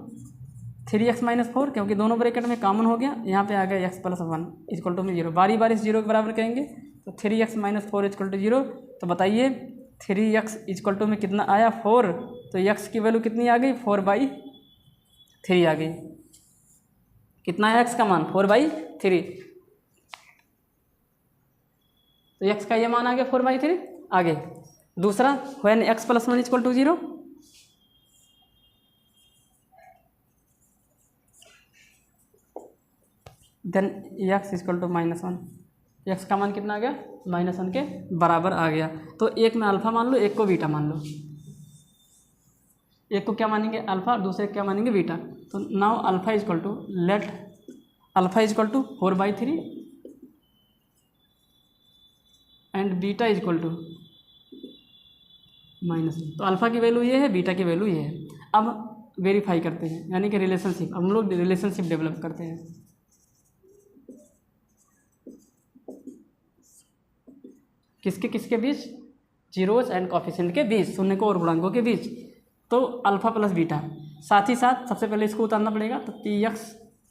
3x माइनस 4, क्योंकि दोनों ब्रैकेट में कॉमन हो गया। यहाँ पे आ गया x + 1 इक्वल टू में 0, बारी बारी 0 के बराबर करेंगे, तो 3x माइनस 4 इक्वल टू 0। तो बताइए 3x इक्वल टू में कितना आया 4, तो x की वैल्यू कितनी आ गई 4/3 आ गई। कितना है x का मान 4/3, तो x का ये मान आ गया 4/3। आगे दूसरा, when x + 1 equal to 0, then x equal to -1, x का मान कितना आ गया -1 के बराबर आ गया। तो एक में अल्फा मान लो, एक को बीटा मान लो, एक को क्या मानेंगे अल्फा और दूसरे क्या मानेंगे बीटा। तो now alpha equal to, let alpha equal to 4/3 and beta equal to -1। तो अल्फ़ा की वैल्यू ये है, बीटा की वैल्यू ये है। अब वेरीफाई करते हैं, यानी कि रिलेशनशिप, हम लोग रिलेशनशिप डेवलप करते हैं। किसके किसके बीच, जीरोस एंड कोफिशिएंट के बीच, शून्यकों और गुणांकों के बीच। तो अल्फ़ा प्लस बीटा, साथ ही साथ सबसे पहले इसको उतारना पड़ेगा। तो 3x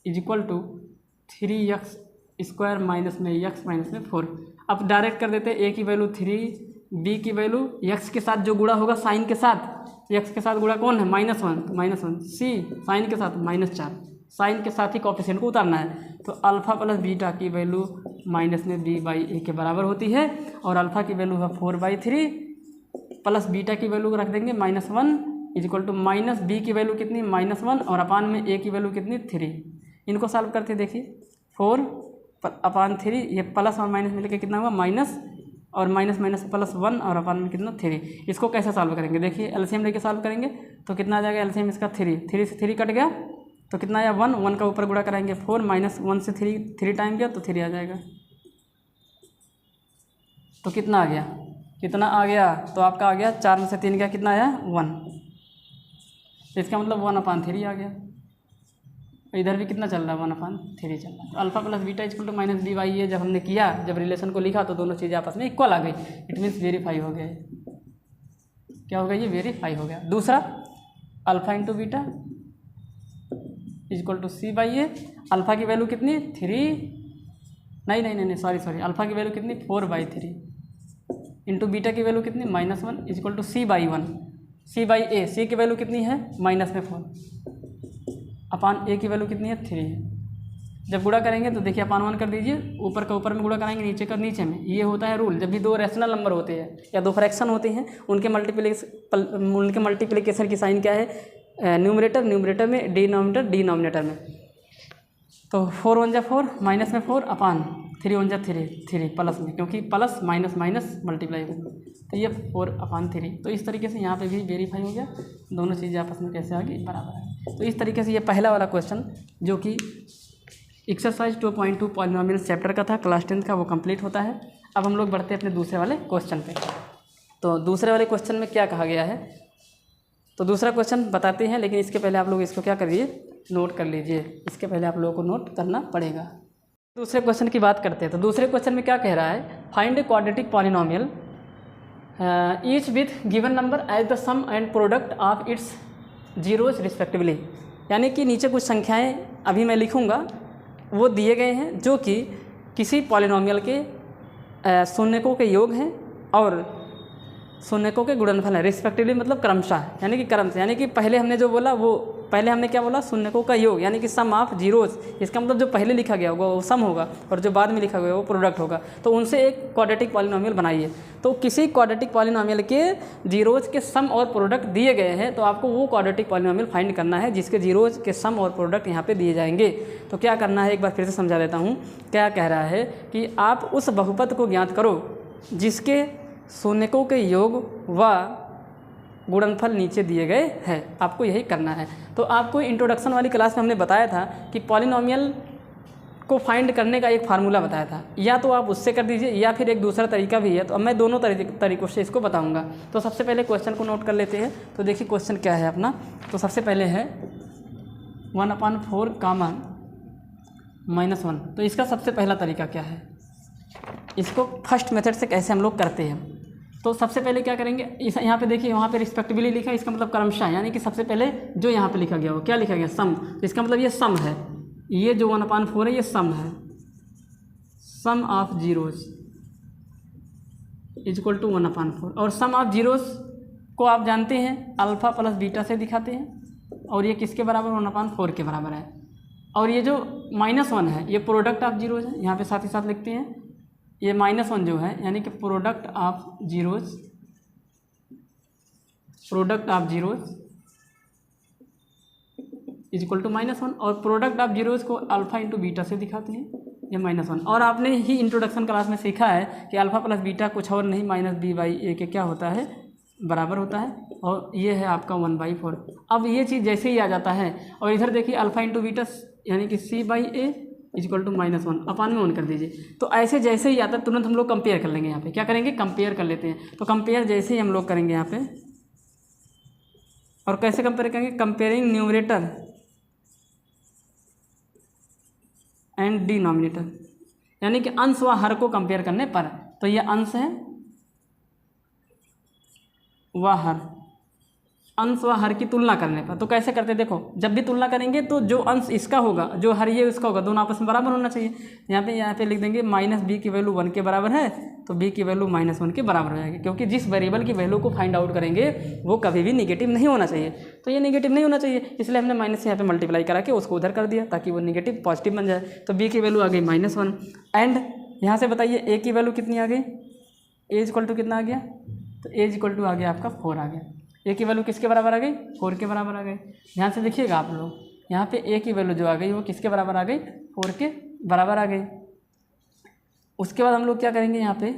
equal to 3x² minus में x माइनस में 4। अब डायरेक्ट कर देते हैं, a की वैल्यू 3, b की वैल्यू x के साथ जो गुणा होगा साइन के साथ, x के साथ गुणा कौन है -1, तो -1, c साइन के साथ -4, साइन के साथ ही कोफिशिएंट को उतारना है। तो अल्फ़ा प्लस बीटा की वैल्यू माइनस में b/a के बराबर होती है, और अल्फ़ा की वैल्यू है 4/3 प्लस बीटा की वैल्यू रख देंगे -1 इक्वल टू माइनस b की वैल्यू कितनी -1 और अपान में a की वैल्यू कितनी 3। इनको सॉल्व करते देखिए, 4/3, ये प्लस और माइनस मिलकर कितना हुआ माइनस, और माइनस माइनस प्लस 1 और अपान में कितना 3। इसको कैसे सॉल्व करेंगे, देखिए एलसीएम लेके सॉल्व करेंगे तो कितना आ जाएगा, एलसीएम इसका 3 से 3 कट गया तो कितना आया 1 का ऊपर गुणा कराएंगे 4 माइनस 1 से 3 टाइम गया तो 3 आ जाएगा। तो कितना आ गया, कितना आ गया, तो आपका आ गया 4 में से 3 गया, कितना आया 1। तो इसका मतलब 1/3 आ गया। इधर भी कितना चल रहा है 1/3 चल रहा है। तो alpha plus beta equal to minus b/a जब हमने किया, जब रिलेशन को लिखा तो दोनों चीज़ें आपस में इक्वल आ गई। इट मीन्स वेरीफाई हो गया। क्या हो गया, ये वेरीफाई हो गया। दूसरा, alpha into beta equal to c/a, अल्फ़ा की वैल्यू कितनी 3, नहीं सॉरी, अल्फ़ा की वैल्यू कितनी 4/3 इंटू बीटा की वैल्यू कितनी -1 equal to c/1, c/a, c की वैल्यू कितनी है -4 अपान a की वैल्यू कितनी है 3 है। जब गुणा करेंगे तो देखिए अपान 1 कर दीजिए, ऊपर का ऊपर में गुणा कराएंगे, न्नीचे का नीचे में। ये होता है रूल, जब भी दो रैशनल नंबर होते हैं या दो फ्रैक्शन होते हैं, उनके मल्टीप्लिकेशन की साइन क्या है, न्यूमरेटर में, डिनोमिनेटर में। तो 4 1 जा 4 माइनस में 4 अपान 3 1 जा 3 प्लस में, क्योंकि प्लस माइनस माइनस मल्टीप्लाई होगा, तो ये 4/3। तो इस तरीके से यहाँ पे भी वेरीफाई हो गया, दोनों चीज़ें आपस में कैसे आ गई, बराबर है। तो इस तरीके से ये पहला वाला क्वेश्चन जो कि एक्सरसाइज 2.2 पॉलिनोमियल चैप्टर का था, क्लास 10 का, वो कंप्लीट होता है। अब हम लोग बढ़ते हैं अपने दूसरे वाले क्वेश्चन पे। तो दूसरे वाले क्वेश्चन में क्या कहा गया है, तो दूसरा क्वेश्चन बताते हैं, लेकिन इसके पहले आप लोग इसको क्या करिए, नोट कर लीजिए। इसके पहले आप लोगों को नोट करना पड़ेगा। दूसरे क्वेश्चन की बात करते हैं। तो दूसरे क्वेश्चन में क्या कह रहा है, find a quadratic polynomial each with given number as the sum and product of its zeros respectively. यानी कि नीचे कुछ संख्याएं अभी मैं लिखूंगा, वो दिए गए हैं जो कि किसी पॉलिनोमियल के शून्यकों के योग हैं और शून्यकों के गुणनफल है, रिस्पेक्टिवली मतलब क्रमशः, यानी कि क्रम से, यानी कि पहले हमने जो बोला वो पहले हमने क्या बोला, शून्यकों का योग यानी कि सम ऑफ जीरोज, इसका मतलब जो पहले लिखा गया होगा वो सम होगा और जो बाद में लिखा गया वो प्रोडक्ट होगा। तो उनसे एक क्वाड्रेटिक पॉलिनोमियल बनाइए। तो किसी क्वाड्रेटिक पॉलिनोमियल के जीरोज के सम और प्रोडक्ट दिए गए हैं, तो आपको वो क्वाड्रेटिक पॉलिनोमियल फाइंड करना है जिसके जीरोज के सम और प्रोडक्ट यहाँ पे दिए जाएंगे। तो क्या करना है, एक बार फिर से समझा देता हूँ। क्या कह रहा है कि आप उस बहुपद को ज्ञात करो जिसके शून्यकों के योग व गुणनफल नीचे दिए गए हैं। आपको यही करना है। तो आपको इंट्रोडक्शन वाली क्लास में हमने बताया था कि पॉलिनोमियल को फाइंड करने का एक फार्मूला बताया था, या तो आप उससे कर दीजिए या फिर एक दूसरा तरीका भी है। तो अब मैं दोनों तरीक़ों से इसको बताऊंगा। तो सबसे पहले क्वेश्चन को नोट कर लेते हैं। तो देखिए क्वेश्चन क्या है अपना। तो सबसे पहले है 1/4 कामन -1। तो इसका सबसे पहला तरीका क्या है, इसको फर्स्ट मेथड से कैसे हम लोग करते हैं। तो सबसे पहले क्या करेंगे, इस यहाँ पे देखिए, वहाँ पे रिस्पेक्टिवली लिखा है, इसका मतलब क्रमशः, यानी कि सबसे पहले जो यहाँ पे लिखा गया हो, क्या लिखा गया, सम। तो इसका मतलब ये सम है, ये जो 1/4 है ये सम है, सम ऑफ जीरोज इक्वल टू 1/4। और सम ऑफ जीरोज को आप जानते हैं अल्फ़ा प्लस बीटा से दिखाते हैं, और ये किसके बराबर, 1/4 के बराबर है। और ये जो -1 है ये प्रोडक्ट ऑफ जीरोज है, यहाँ पे साथ ही साथ लिखते हैं। ये -1 जो है यानी कि product of zeros, product of zeros equal to -1। और प्रोडक्ट ऑफ जीरोज को अल्फ़ा इंटू बीटा से दिखाते हैं, ये -1। और आपने ही इंट्रोडक्शन क्लास में सीखा है कि अल्फ़ा प्लस बीटा कुछ और नहीं -b/a के क्या होता है, बराबर होता है। और ये है आपका 1/4। अब ये चीज़ जैसे ही आ जाता है, और इधर देखिए अल्फ़ा इंटू बीटा यानी कि c/a इक्वल टू -1 अपान में 1 कर दीजिए। तो ऐसे जैसे ही आता है तुरंत हम लोग कंपेयर कर लेंगे। यहाँ पे क्या करेंगे, कंपेयर कर लेते हैं। तो कंपेयर जैसे ही हम लोग करेंगे यहाँ पे, और कैसे कंपेयर करेंगे, कंपेयरिंग न्यूमरेटर एंड डिनोमिनेटर, यानी कि अंश व हर को कंपेयर करने पर। तो ये अंश है व हर, अंश व हर की तुलना करने पर। तो कैसे करते हैं, देखो जब भी तुलना करेंगे तो जो अंश इसका होगा, जो हर ये उसका होगा, दोनों आपस में बराबर होना चाहिए। यहाँ पे लिख देंगे -b की वैल्यू 1 के बराबर है, तो b की वैल्यू -1 के बराबर हो जाएगी। क्योंकि जिस वेरिएबल की वैल्यू को फाइंड आउट करेंगे वो कभी भी निगेटिव नहीं होना चाहिए। तो ये निगेटिव नहीं होना चाहिए, इसलिए हमने माइनस से यहाँ पे मल्टीप्लाई करा के उसको उधर कर दिया ताकि वो निगेटिव पॉजिटिव बन जाए। तो b की वैल्यू आ गई -1। एंड यहाँ से बताइए a की वैल्यू कितनी आ गई, a इक्वल टू कितना आ गया, तो a इक्वल टू आ गया आपका 4 आ गया। a की वैल्यू किसके बराबर आ गई, 4 के बराबर आ गई। ध्यान से देखिएगा आप लोग, यहाँ पे a की वैल्यू जो आ गई वो किसके बराबर आ गई, 4 के बराबर आ गई। उसके बाद हम लोग क्या करेंगे, यहाँ पे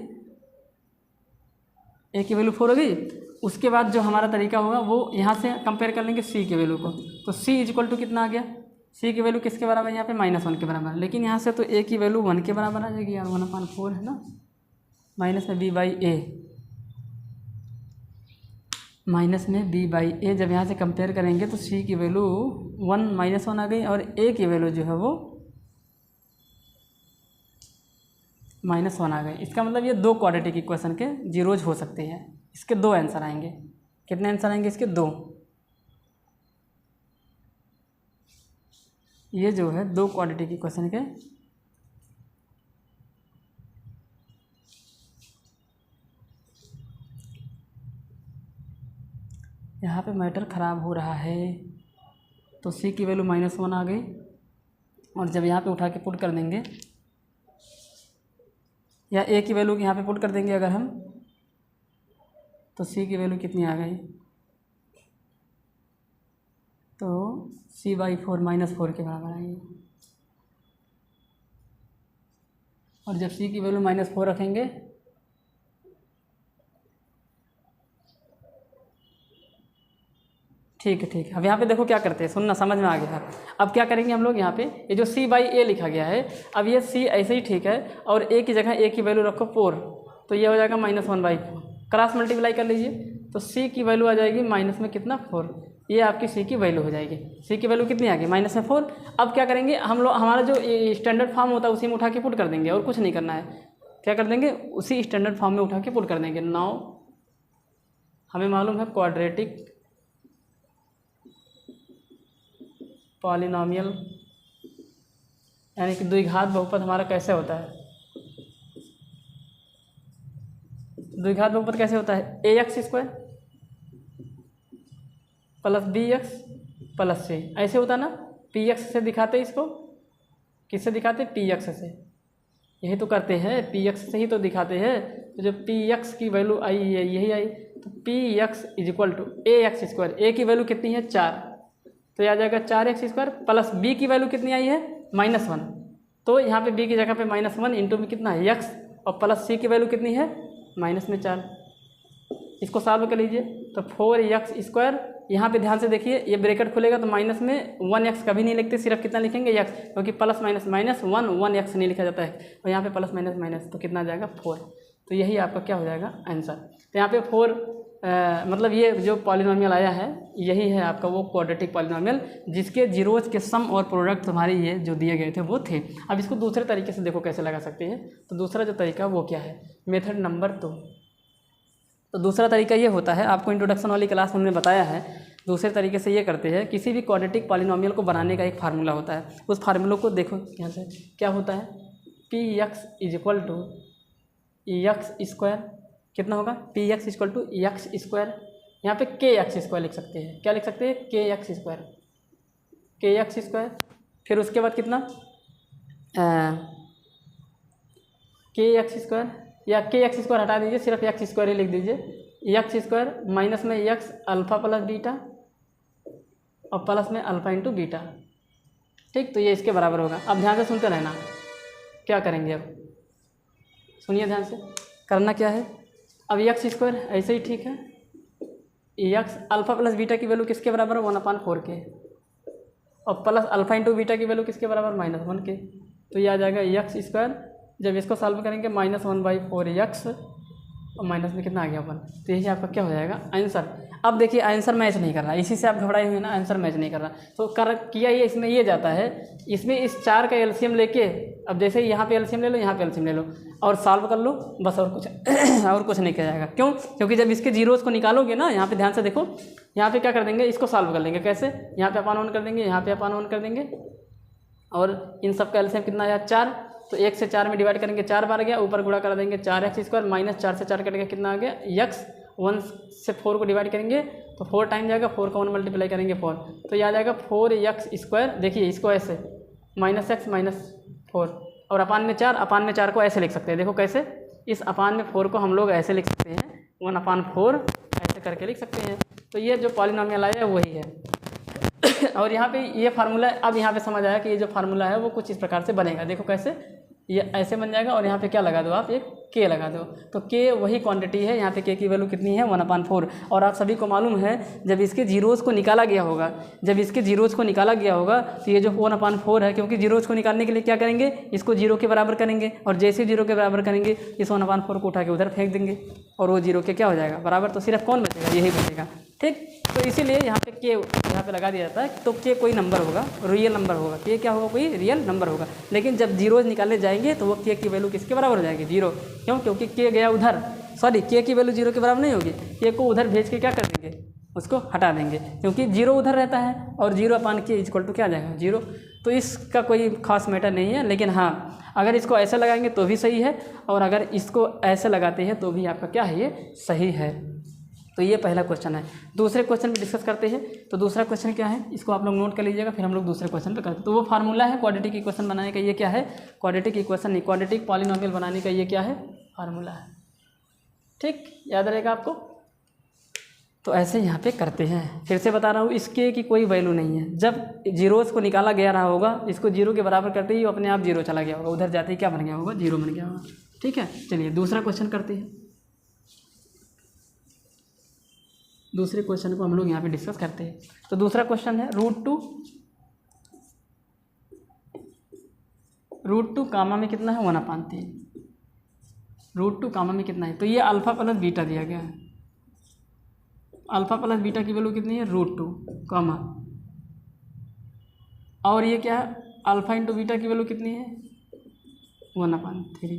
a की वैल्यू 4 हो गई। उसके बाद जो हमारा तरीका होगा वो यहाँ से कंपेयर कर लेंगे c की वैल्यू को। तो c इक्वल टू कितना आ गया, c की वैल्यू किसके बराबर है, यहाँ पे -1 के बराबर। लेकिन यहाँ से तो a की वैल्यू 1 के बराबर आ जाएगी यार, 1/4 है ना, माइनस में b/a, माइनस में b/a। जब यहाँ से कंपेयर करेंगे तो c की वैल्यू 1 आ गई, और a की वैल्यू जो है वो -1 आ गई। इसका मतलब ये 2 क्वाड्रेटिक इक्वेशन के जीरोज हो सकते हैं। इसके 2 आंसर आएंगे। कितने आंसर आएंगे इसके, 2। ये जो है 2 क्वाड्रेटिक इक्वेशन के यहाँ पे मैटर ख़राब हो रहा है। तो c की वैल्यू -1 आ गई, और जब यहाँ पे उठा के पुट कर देंगे, या a की वैल्यू यहाँ पे पुट कर देंगे अगर हम, तो c की वैल्यू कितनी आ गई, तो c/4 -4 के बराबर आएगी। और जब c की वैल्यू -4 रखेंगे ठीक है। अब यहाँ पे देखो क्या करते हैं, सुनना, समझ में आ गया। अब क्या करेंगे हम लोग, यहाँ पे ये जो c/a लिखा गया है, अब ये c ऐसे ही ठीक है, और a की जगह a की वैल्यू रखो 4, तो ये हो जाएगा -1/4। क्रॉस मल्टीप्लाई कर लीजिए, तो c की वैल्यू आ जाएगी माइनस में कितना, 4। ये आपकी c की वैल्यू हो जाएगी। c की वैल्यू कितनी आ गई, -4। अब क्या करेंगे हम लोग, हमारा जो स्टैंडर्ड फॉर्म होता है उसी में उठा के पुट कर देंगे, और कुछ नहीं करना है। क्या कर देंगे, उसी स्टैंडर्ड फॉर्म में उठा के पुट कर देंगे। नाउ हमें मालूम है क्वाड्रेटिक पॉलिनोमियल यानी कि द्विघात बहुपद हमारा कैसे होता है। द्विघात बहुपद कैसे होता है, ax² + bx प्लस से, ऐसे होता ना, पी एक्स से दिखाते इसको, किससे दिखाते, पी एक्स से, यही तो करते हैं, पी एक्स से ही तो दिखाते हैं। तो जब पी एक्स की वैल्यू आई है, यही आई, तो p x is equal to a x square, a की वैल्यू कितनी है 4, तो आ जाएगा 4x स्क्वायर, प्लस बी की वैल्यू कितनी आई है -1, तो यहाँ पे बी की जगह पे -1 इंटू में कितना है x, और प्लस सी की वैल्यू कितनी है -4। इसको सॉल्व कर लीजिए, तो 4x स्क्वायर, यहाँ पे ध्यान से देखिए, ये ब्रैकेट खुलेगा तो माइनस में 1x कभी नहीं लिखते, सिर्फ कितना लिखेंगे x, क्योंकि प्लस माइनस -1 नहीं लिखा जाता है, और यहाँ पे प्लस माइनस माइनस, तो कितना आ जाएगा 4। तो यही आपका क्या हो जाएगा आंसर। तो यहाँ पे 4 मतलब ये जो पॉलिनोमियल आया है, यही है आपका वो क्वाड्रेटिक पॉलिनोमियल, जिसके जीरोज के सम और प्रोडक्ट हमारे ये जो दिए गए थे वो थे। अब इसको दूसरे तरीके से देखो कैसे लगा सकते हैं। तो दूसरा जो तरीका वो क्या है, मेथड नंबर 2। तो दूसरा तरीका ये होता है, आपको इंट्रोडक्शन वाली क्लास में हमने बताया है, दूसरे तरीके से ये करते हैं, किसी भी क्वाड्रेटिक पॉलिनोमियल को बनाने का एक फार्मूला होता है, उस फार्मूला को देखो यहाँ से क्या होता है, P x is equal to x square, कितना होगा, p x equal to x square, यहाँ पे के एक्स स्क्वायर लिख सकते हैं, क्या लिख सकते हैं, के एक्स स्क्वायर, के एक्स स्क्वायर, फिर उसके बाद कितना, के एक्स स्क्वायर, या के एक्स स्क्वायर हटा दीजिए, सिर्फ एक्स स्क्वायर ही लिख दीजिए, एक्स स्क्वायर माइनस में एक्स अल्फ़ा प्लस बीटा, और प्लस में अल्फ़ा इंटू बीटा, ठीक। तो ये इसके बराबर होगा। अब ध्यान से सुनते रहना, क्या करेंगे, अब सुनिए ध्यान से, करना क्या है, अब एक्स स्क्वायर ऐसे ही ठीक है, एक्स अल्फ़ा प्लस बीटा की वैल्यू किसके बराबर है, 1/4 के, और प्लस अल्फ़ा इंटू बीटा की वैल्यू किसके बराबर, -1 के। तो ये आ जाएगा एक्स स्क्वायर, जब इसको सॉल्व करेंगे -1/4 एक्स, और माइनस में कितना आ गया 1, तो यही आपका क्या हो जाएगा आंसर। अब देखिए आंसर मैच नहीं कर रहा, इसी से आप घबराए हुए ना, आंसर मैच नहीं कर रहा, तो किया ये इसमें ये जाता है, इसमें इस 4 का एलसीएम लेके, अब जैसे यहाँ पे एलसीएम ले लो, यहाँ पे एलसीएम ले लो, और सॉल्व कर लो बस, और कुछ और कुछ नहीं किया जाएगा। क्यों, क्योंकि जब इसके जीरोज़ को निकालोगे ना, यहाँ पे ध्यान से देखो, यहाँ पे क्या कर देंगे, इसको सॉल्व कर लेंगे, कैसे, यहाँ पे अपान 1 कर देंगे, यहाँ पे अपान 1 कर देंगे, और इन सब का एलसीएम कितना आया 4, तो 1 से 4 में डिवाइड करेंगे 4 बार गया, ऊपर गुणा कर देंगे 4x स्क्वायर, -4 से 4 कट गया, कितना आ गया x, 1 से 4 को डिवाइड करेंगे तो 4 टाइम जाएगा, 4 का 1 मल्टीप्लाई करेंगे 4, तो ये आ जाएगा 4x स्क्वायर। देखिए इसको ऐसे -x -4, और अपान में 4 को ऐसे लिख सकते हैं, देखो कैसे, इस अपान में 4 को हम लोग ऐसे लिख सकते हैं, 1/4 ऐसे करके लिख सकते हैं। तो ये जो पॉलिनोमियल आया है वही है। और यहाँ पे ये फार्मूला, अब यहाँ पे समझ आया कि ये जो फार्मूला है वो कुछ इस प्रकार से बनेगा, देखो कैसे, ये ऐसे बन जाएगा, और यहाँ पे क्या लगा दो आप, एक के लगा दो, तो के वही क्वांटिटी है, यहाँ पे के की वैल्यू कितनी है 1/4, और आप सभी को मालूम है जब इसके जीरोज़ को निकाला गया होगा, तो ये जो 1/4 है, क्योंकि जीरोज़ को निकालने के लिए क्या करेंगे, इसको 0 के बराबर करेंगे, और जैसे 0 के बराबर करेंगे इस 1/4 को उठा के उधर फेंक देंगे, और वो 0 के क्या हो जाएगा बराबर, तो सिर्फ कौन बचेगा, यही बचेगा, ठीक। तो इसीलिए यहाँ पे के यहाँ पे लगा दिया जाता है, तो के कोई नंबर होगा, रियल नंबर होगा, के क्या होगा, कोई रियल नंबर होगा, लेकिन जब जीरोज़ निकाले जाएंगे तो वो के की वैल्यू किसके बराबर हो जाएगी, 0। क्यों, क्योंकि के गया उधर, सॉरी के की वैल्यू 0 के बराबर नहीं होगी, के को उधर भेज के क्या कर देंगे, उसको हटा देंगे, क्योंकि 0 उधर रहता है, और 0/k इक्वल टू क्या आ जाएगा 0। तो इसका कोई खास मैटर नहीं है, लेकिन हाँ अगर इसको ऐसे लगाएंगे तो भी सही है, और अगर इसको ऐसे लगाते हैं तो भी आपका क्या है, ये सही है। तो ये पहला क्वेश्चन है। दूसरे क्वेश्चन में डिस्कस करते हैं। तो दूसरा क्वेश्चन क्या है, इसको आप लोग नोट कर लीजिएगा, फिर हम लोग दूसरे क्वेश्चन पे करते हैं। तो वो फार्मूला है क्वाड्रेटिक इक्वेशन बनाने का, ये क्या है, क्वाड्रेटिक इक्वेशन नहीं, क्वाड्रेटिक पॉलिनोमियल बनाने का ये क्या है, फार्मूला है, ठीक, याद रहेगा आपको। तो ऐसे यहाँ पे करते हैं, फिर से बता रहा हूँ, इसके की कोई वैल्यू नहीं है, जब जीरोज़ को निकाला गया रहा होगा, इसको 0 के बराबर करते ही अपने आप 0 चला गया होगा, उधर जाते ही क्या बन गया होगा, 0 बन गया होगा, ठीक है। चलिए दूसरा क्वेश्चन करते हैं। दूसरे क्वेश्चन को हम लोग यहाँ पे डिस्कस करते हैं। तो दूसरा क्वेश्चन है √2 कामा में कितना है 1/3, √2 कामा में कितना है, तो ये अल्फ़ा प्लस बीटा दिया गया है, अल्फ़ा प्लस बीटा की वैल्यू कितनी है √2 कामा, और ये क्या है अल्फ़ा इंटू बीटा की वैल्यू कितनी है 1/3,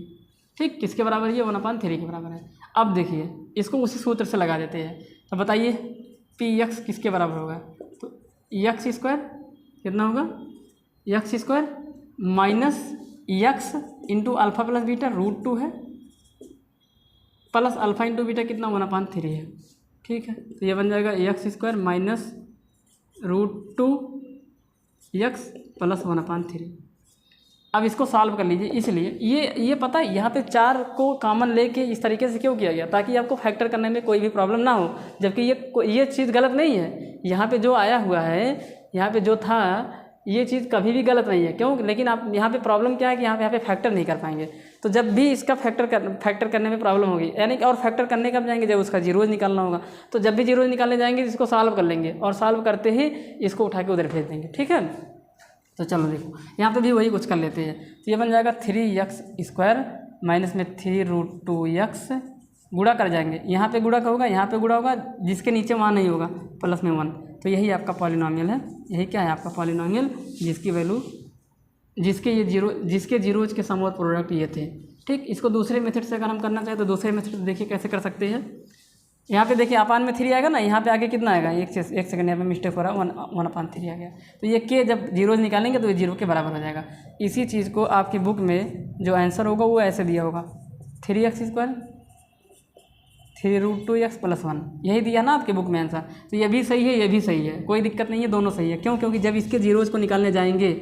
ठीक, किसके बराबर है, ये 1/3 के बराबर है। अब देखिए इसको उसी सूत्र से लगा देते हैं, तो बताइए पी एक्स किसके बराबर होगा, तो एक्स स्क्वायर कितना होगा, x square minus x into alpha plus beta √2 है, प्लस अल्फ़ा इंटू बीटा कितना 1/3 है, ठीक है। तो ये बन जाएगा एक्स स्क्वायर माइनस √2x + 1/3। अब इसको सॉल्व कर लीजिए। इसलिए ये पता है यहाँ पे 4 को कॉमन लेके इस तरीके से क्यों किया गया, ताकि आपको फैक्टर करने में कोई भी प्रॉब्लम ना हो। जबकि ये चीज़ गलत नहीं है, यहाँ पे जो आया हुआ है, यहाँ पे जो था, ये चीज़ कभी भी गलत नहीं है। क्यों? लेकिन आप यहाँ पे प्रॉब्लम क्या है कि यहाँ पे फैक्टर नहीं कर पाएंगे। तो जब भी इसका फैक्टर करने में प्रॉब्लम होगी, यानी कि और फैक्टर करने कब जाएंगे, जब उसका जीरोज निकालना होगा। तो जब भी जीरोज निकालने जाएंगे इसको सॉल्व कर लेंगे, और सॉल्व करते ही इसको उठा के उधर भेज देंगे। ठीक है, तो चलो देखो यहाँ पे भी वही कुछ कर लेते हैं। तो ये बन जाएगा 3x² माइनस में 3√2x, गुणा कर जाएंगे, यहाँ पे गुणा होगा, यहाँ पे गुणा होगा, जिसके नीचे वहाँ नहीं होगा, प्लस में 1। तो यही आपका पॉलिनॉमियल है। यही क्या है आपका पॉलिनॉमियल, जिसकी वैल्यू, जिसके जीरोज के सम और प्रोडक्ट ये थे। ठीक, इसको दूसरे मेथड से अगर हम करना चाहें तो दूसरे मेथड देखिए कैसे कर सकते हैं। यहाँ पे देखिए अपान में 3 आएगा ना, यहाँ पे आगे कितना आएगा, एक सेकंड यहाँ पे मिस्टेक हो रहा है, 1/3 आ गया। तो ये के जब जीरोज निकालेंगे तो ये 0 के बराबर हो जाएगा। इसी चीज़ को आपकी बुक में जो आंसर होगा वो ऐसे दिया होगा, 3x², 3√2x + 1, यही दिया ना आपके बुक में आंसर। तो ये भी सही है, ये भी सही है, कोई दिक्कत नहीं है, दोनों सही है। क्यों? क्योंकि जब इसके जीरोज को निकालने जाएंगे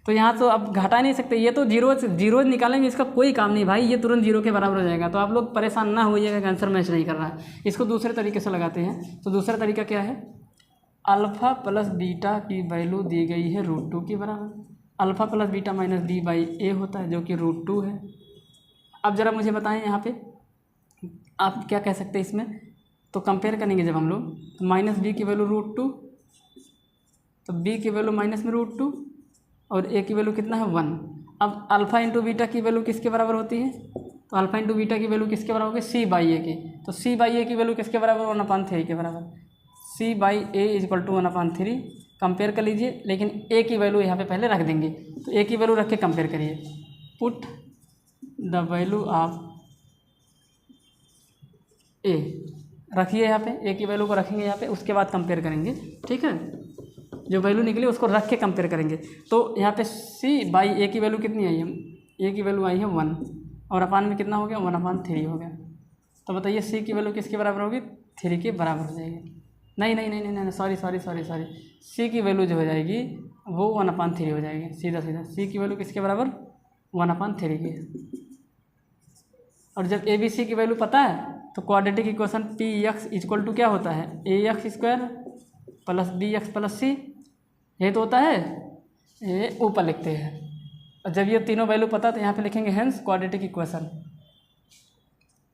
तो यहाँ तो अब घटा नहीं सकते, ये तो जीरोज निकालेंगे, इसका कोई काम नहीं भाई, ये तुरंत 0 के बराबर हो जाएगा। तो आप लोग परेशान ना होइएगा कि आंसर मैच नहीं कर रहा है। इसको दूसरे तरीके से लगाते हैं। तो दूसरा तरीका क्या है, अल्फ़ा प्लस बीटा की वैल्यू दी गई है √2 के बराबर। Alpha plus beta minus d/a होता है, जो कि √2 है। अब ज़रा मुझे बताएं यहाँ पे आप क्या कह सकते हैं इसमें। तो कंपेयर करेंगे जब हम लोग, तो माइनस b की वैल्यू √2, तो b की वैल्यू माइनस में √2 और a की वैल्यू कितना है 1। अब अल्फ़ा इंटू बीटा की वैल्यू किसके बराबर होती है, तो अल्फ़ा इंटू बीटा की वैल्यू किसके बराबर होगी, c/a की। तो c/a की वैल्यू किसके बराबर, 1/3 के बराबर। c/a = 1/3। कंपेयर कर लीजिए, लेकिन a की वैल्यू यहाँ पे पहले रख देंगे। तो a की वैल्यू रख के कंपेयर करिए, put the value of a रखिए यहाँ पे, a की वैल्यू को रखेंगे यहाँ पे, उसके बाद कंपेयर करेंगे। ठीक है, जो वैल्यू निकली उसको रख के कंपेयर करेंगे। तो यहाँ पे c/a की वैल्यू कितनी आई है, a की वैल्यू आई है 1, और अपान में कितना हो गया, 1/3 हो गया। तो बताइए c की वैल्यू किसके बराबर होगी, 3 के बराबर हो जाएगी। नहीं, सॉरी, c की वैल्यू जो हो जाएगी वो 1/3 हो जाएगी, सीधा c की वैल्यू किसके बराबर, 1/3 की। और जब ABC की वैल्यू पता है तो क्वाड्रेटिक इक्वेशन Px = क्या होता है, ax² + bx + c, ये तो होता है, ये ऊपर लिखते हैं। और जब ये तीनों वैल्यू पता है तो यहाँ पे लिखेंगे हेंस क्वाड्रेटिक इक्वेशन,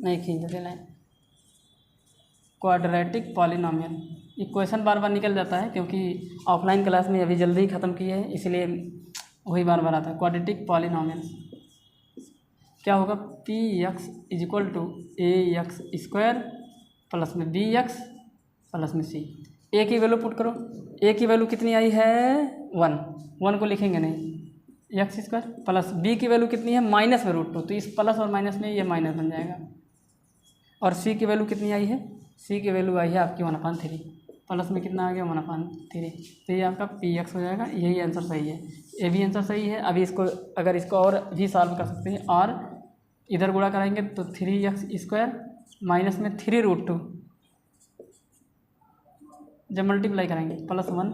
नहीं खींचते लाइन, क्वाड्रेटिक पॉलिनॉमियल। इक्वेशन बार बार निकल जाता है क्योंकि ऑफलाइन क्लास में अभी जल्दी ही ख़त्म किए हैं, इसलिए वही बार बार आता है। क्वाड्रेटिक पॉलिनॉमियल क्या होगा, Px = ax² + में bx + में c। a की वैल्यू पुट करो, a की वैल्यू कितनी आई है, 1 को लिखेंगे नहीं, x² प्लस b की वैल्यू कितनी है, माइनस में √2, तो इस प्लस और माइनस में ये माइनस बन जाएगा। और c की वैल्यू कितनी आई है, c की वैल्यू आई है आपकी 1/3, प्लस में कितना आ गया 1/3। तो ये आपका Px हो जाएगा, यही आंसर सही है, ये भी आंसर सही है। अभी इसको अगर इसको और भी सॉल्व कर सकते हैं, और इधर गुणा कराएंगे तो 3x² माइनस में 3√2, जब मल्टीप्लाई करेंगे +1,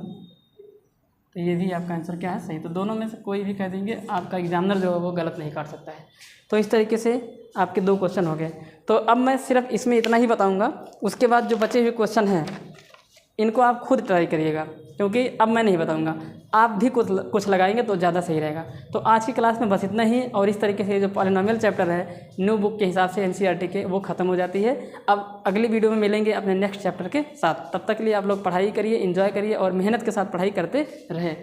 तो ये भी आपका आंसर क्या है, सही। तो दोनों में से कोई भी कह देंगे, आपका एग्जामिनर जो है वो गलत नहीं काट सकता है। तो इस तरीके से आपके 2 क्वेश्चन हो गए। तो अब मैं सिर्फ इसमें इतना ही बताऊंगा, उसके बाद जो बचे हुए क्वेश्चन हैं इनको आप खुद ट्राई करिएगा, क्योंकि अब मैं नहीं बताऊंगा, आप भी कुछ लगाएंगे तो ज़्यादा सही रहेगा। तो आज की क्लास में बस इतना ही, और इस तरीके से जो पॉलिनॉमियल चैप्टर है न्यू बुक के हिसाब से NCERT के, वो ख़त्म हो जाती है। अब अगली वीडियो में मिलेंगे अपने नेक्स्ट चैप्टर के साथ। तब तक के लिए आप लोग पढ़ाई करिए, एंजॉय करिए और मेहनत के साथ पढ़ाई करते रहें।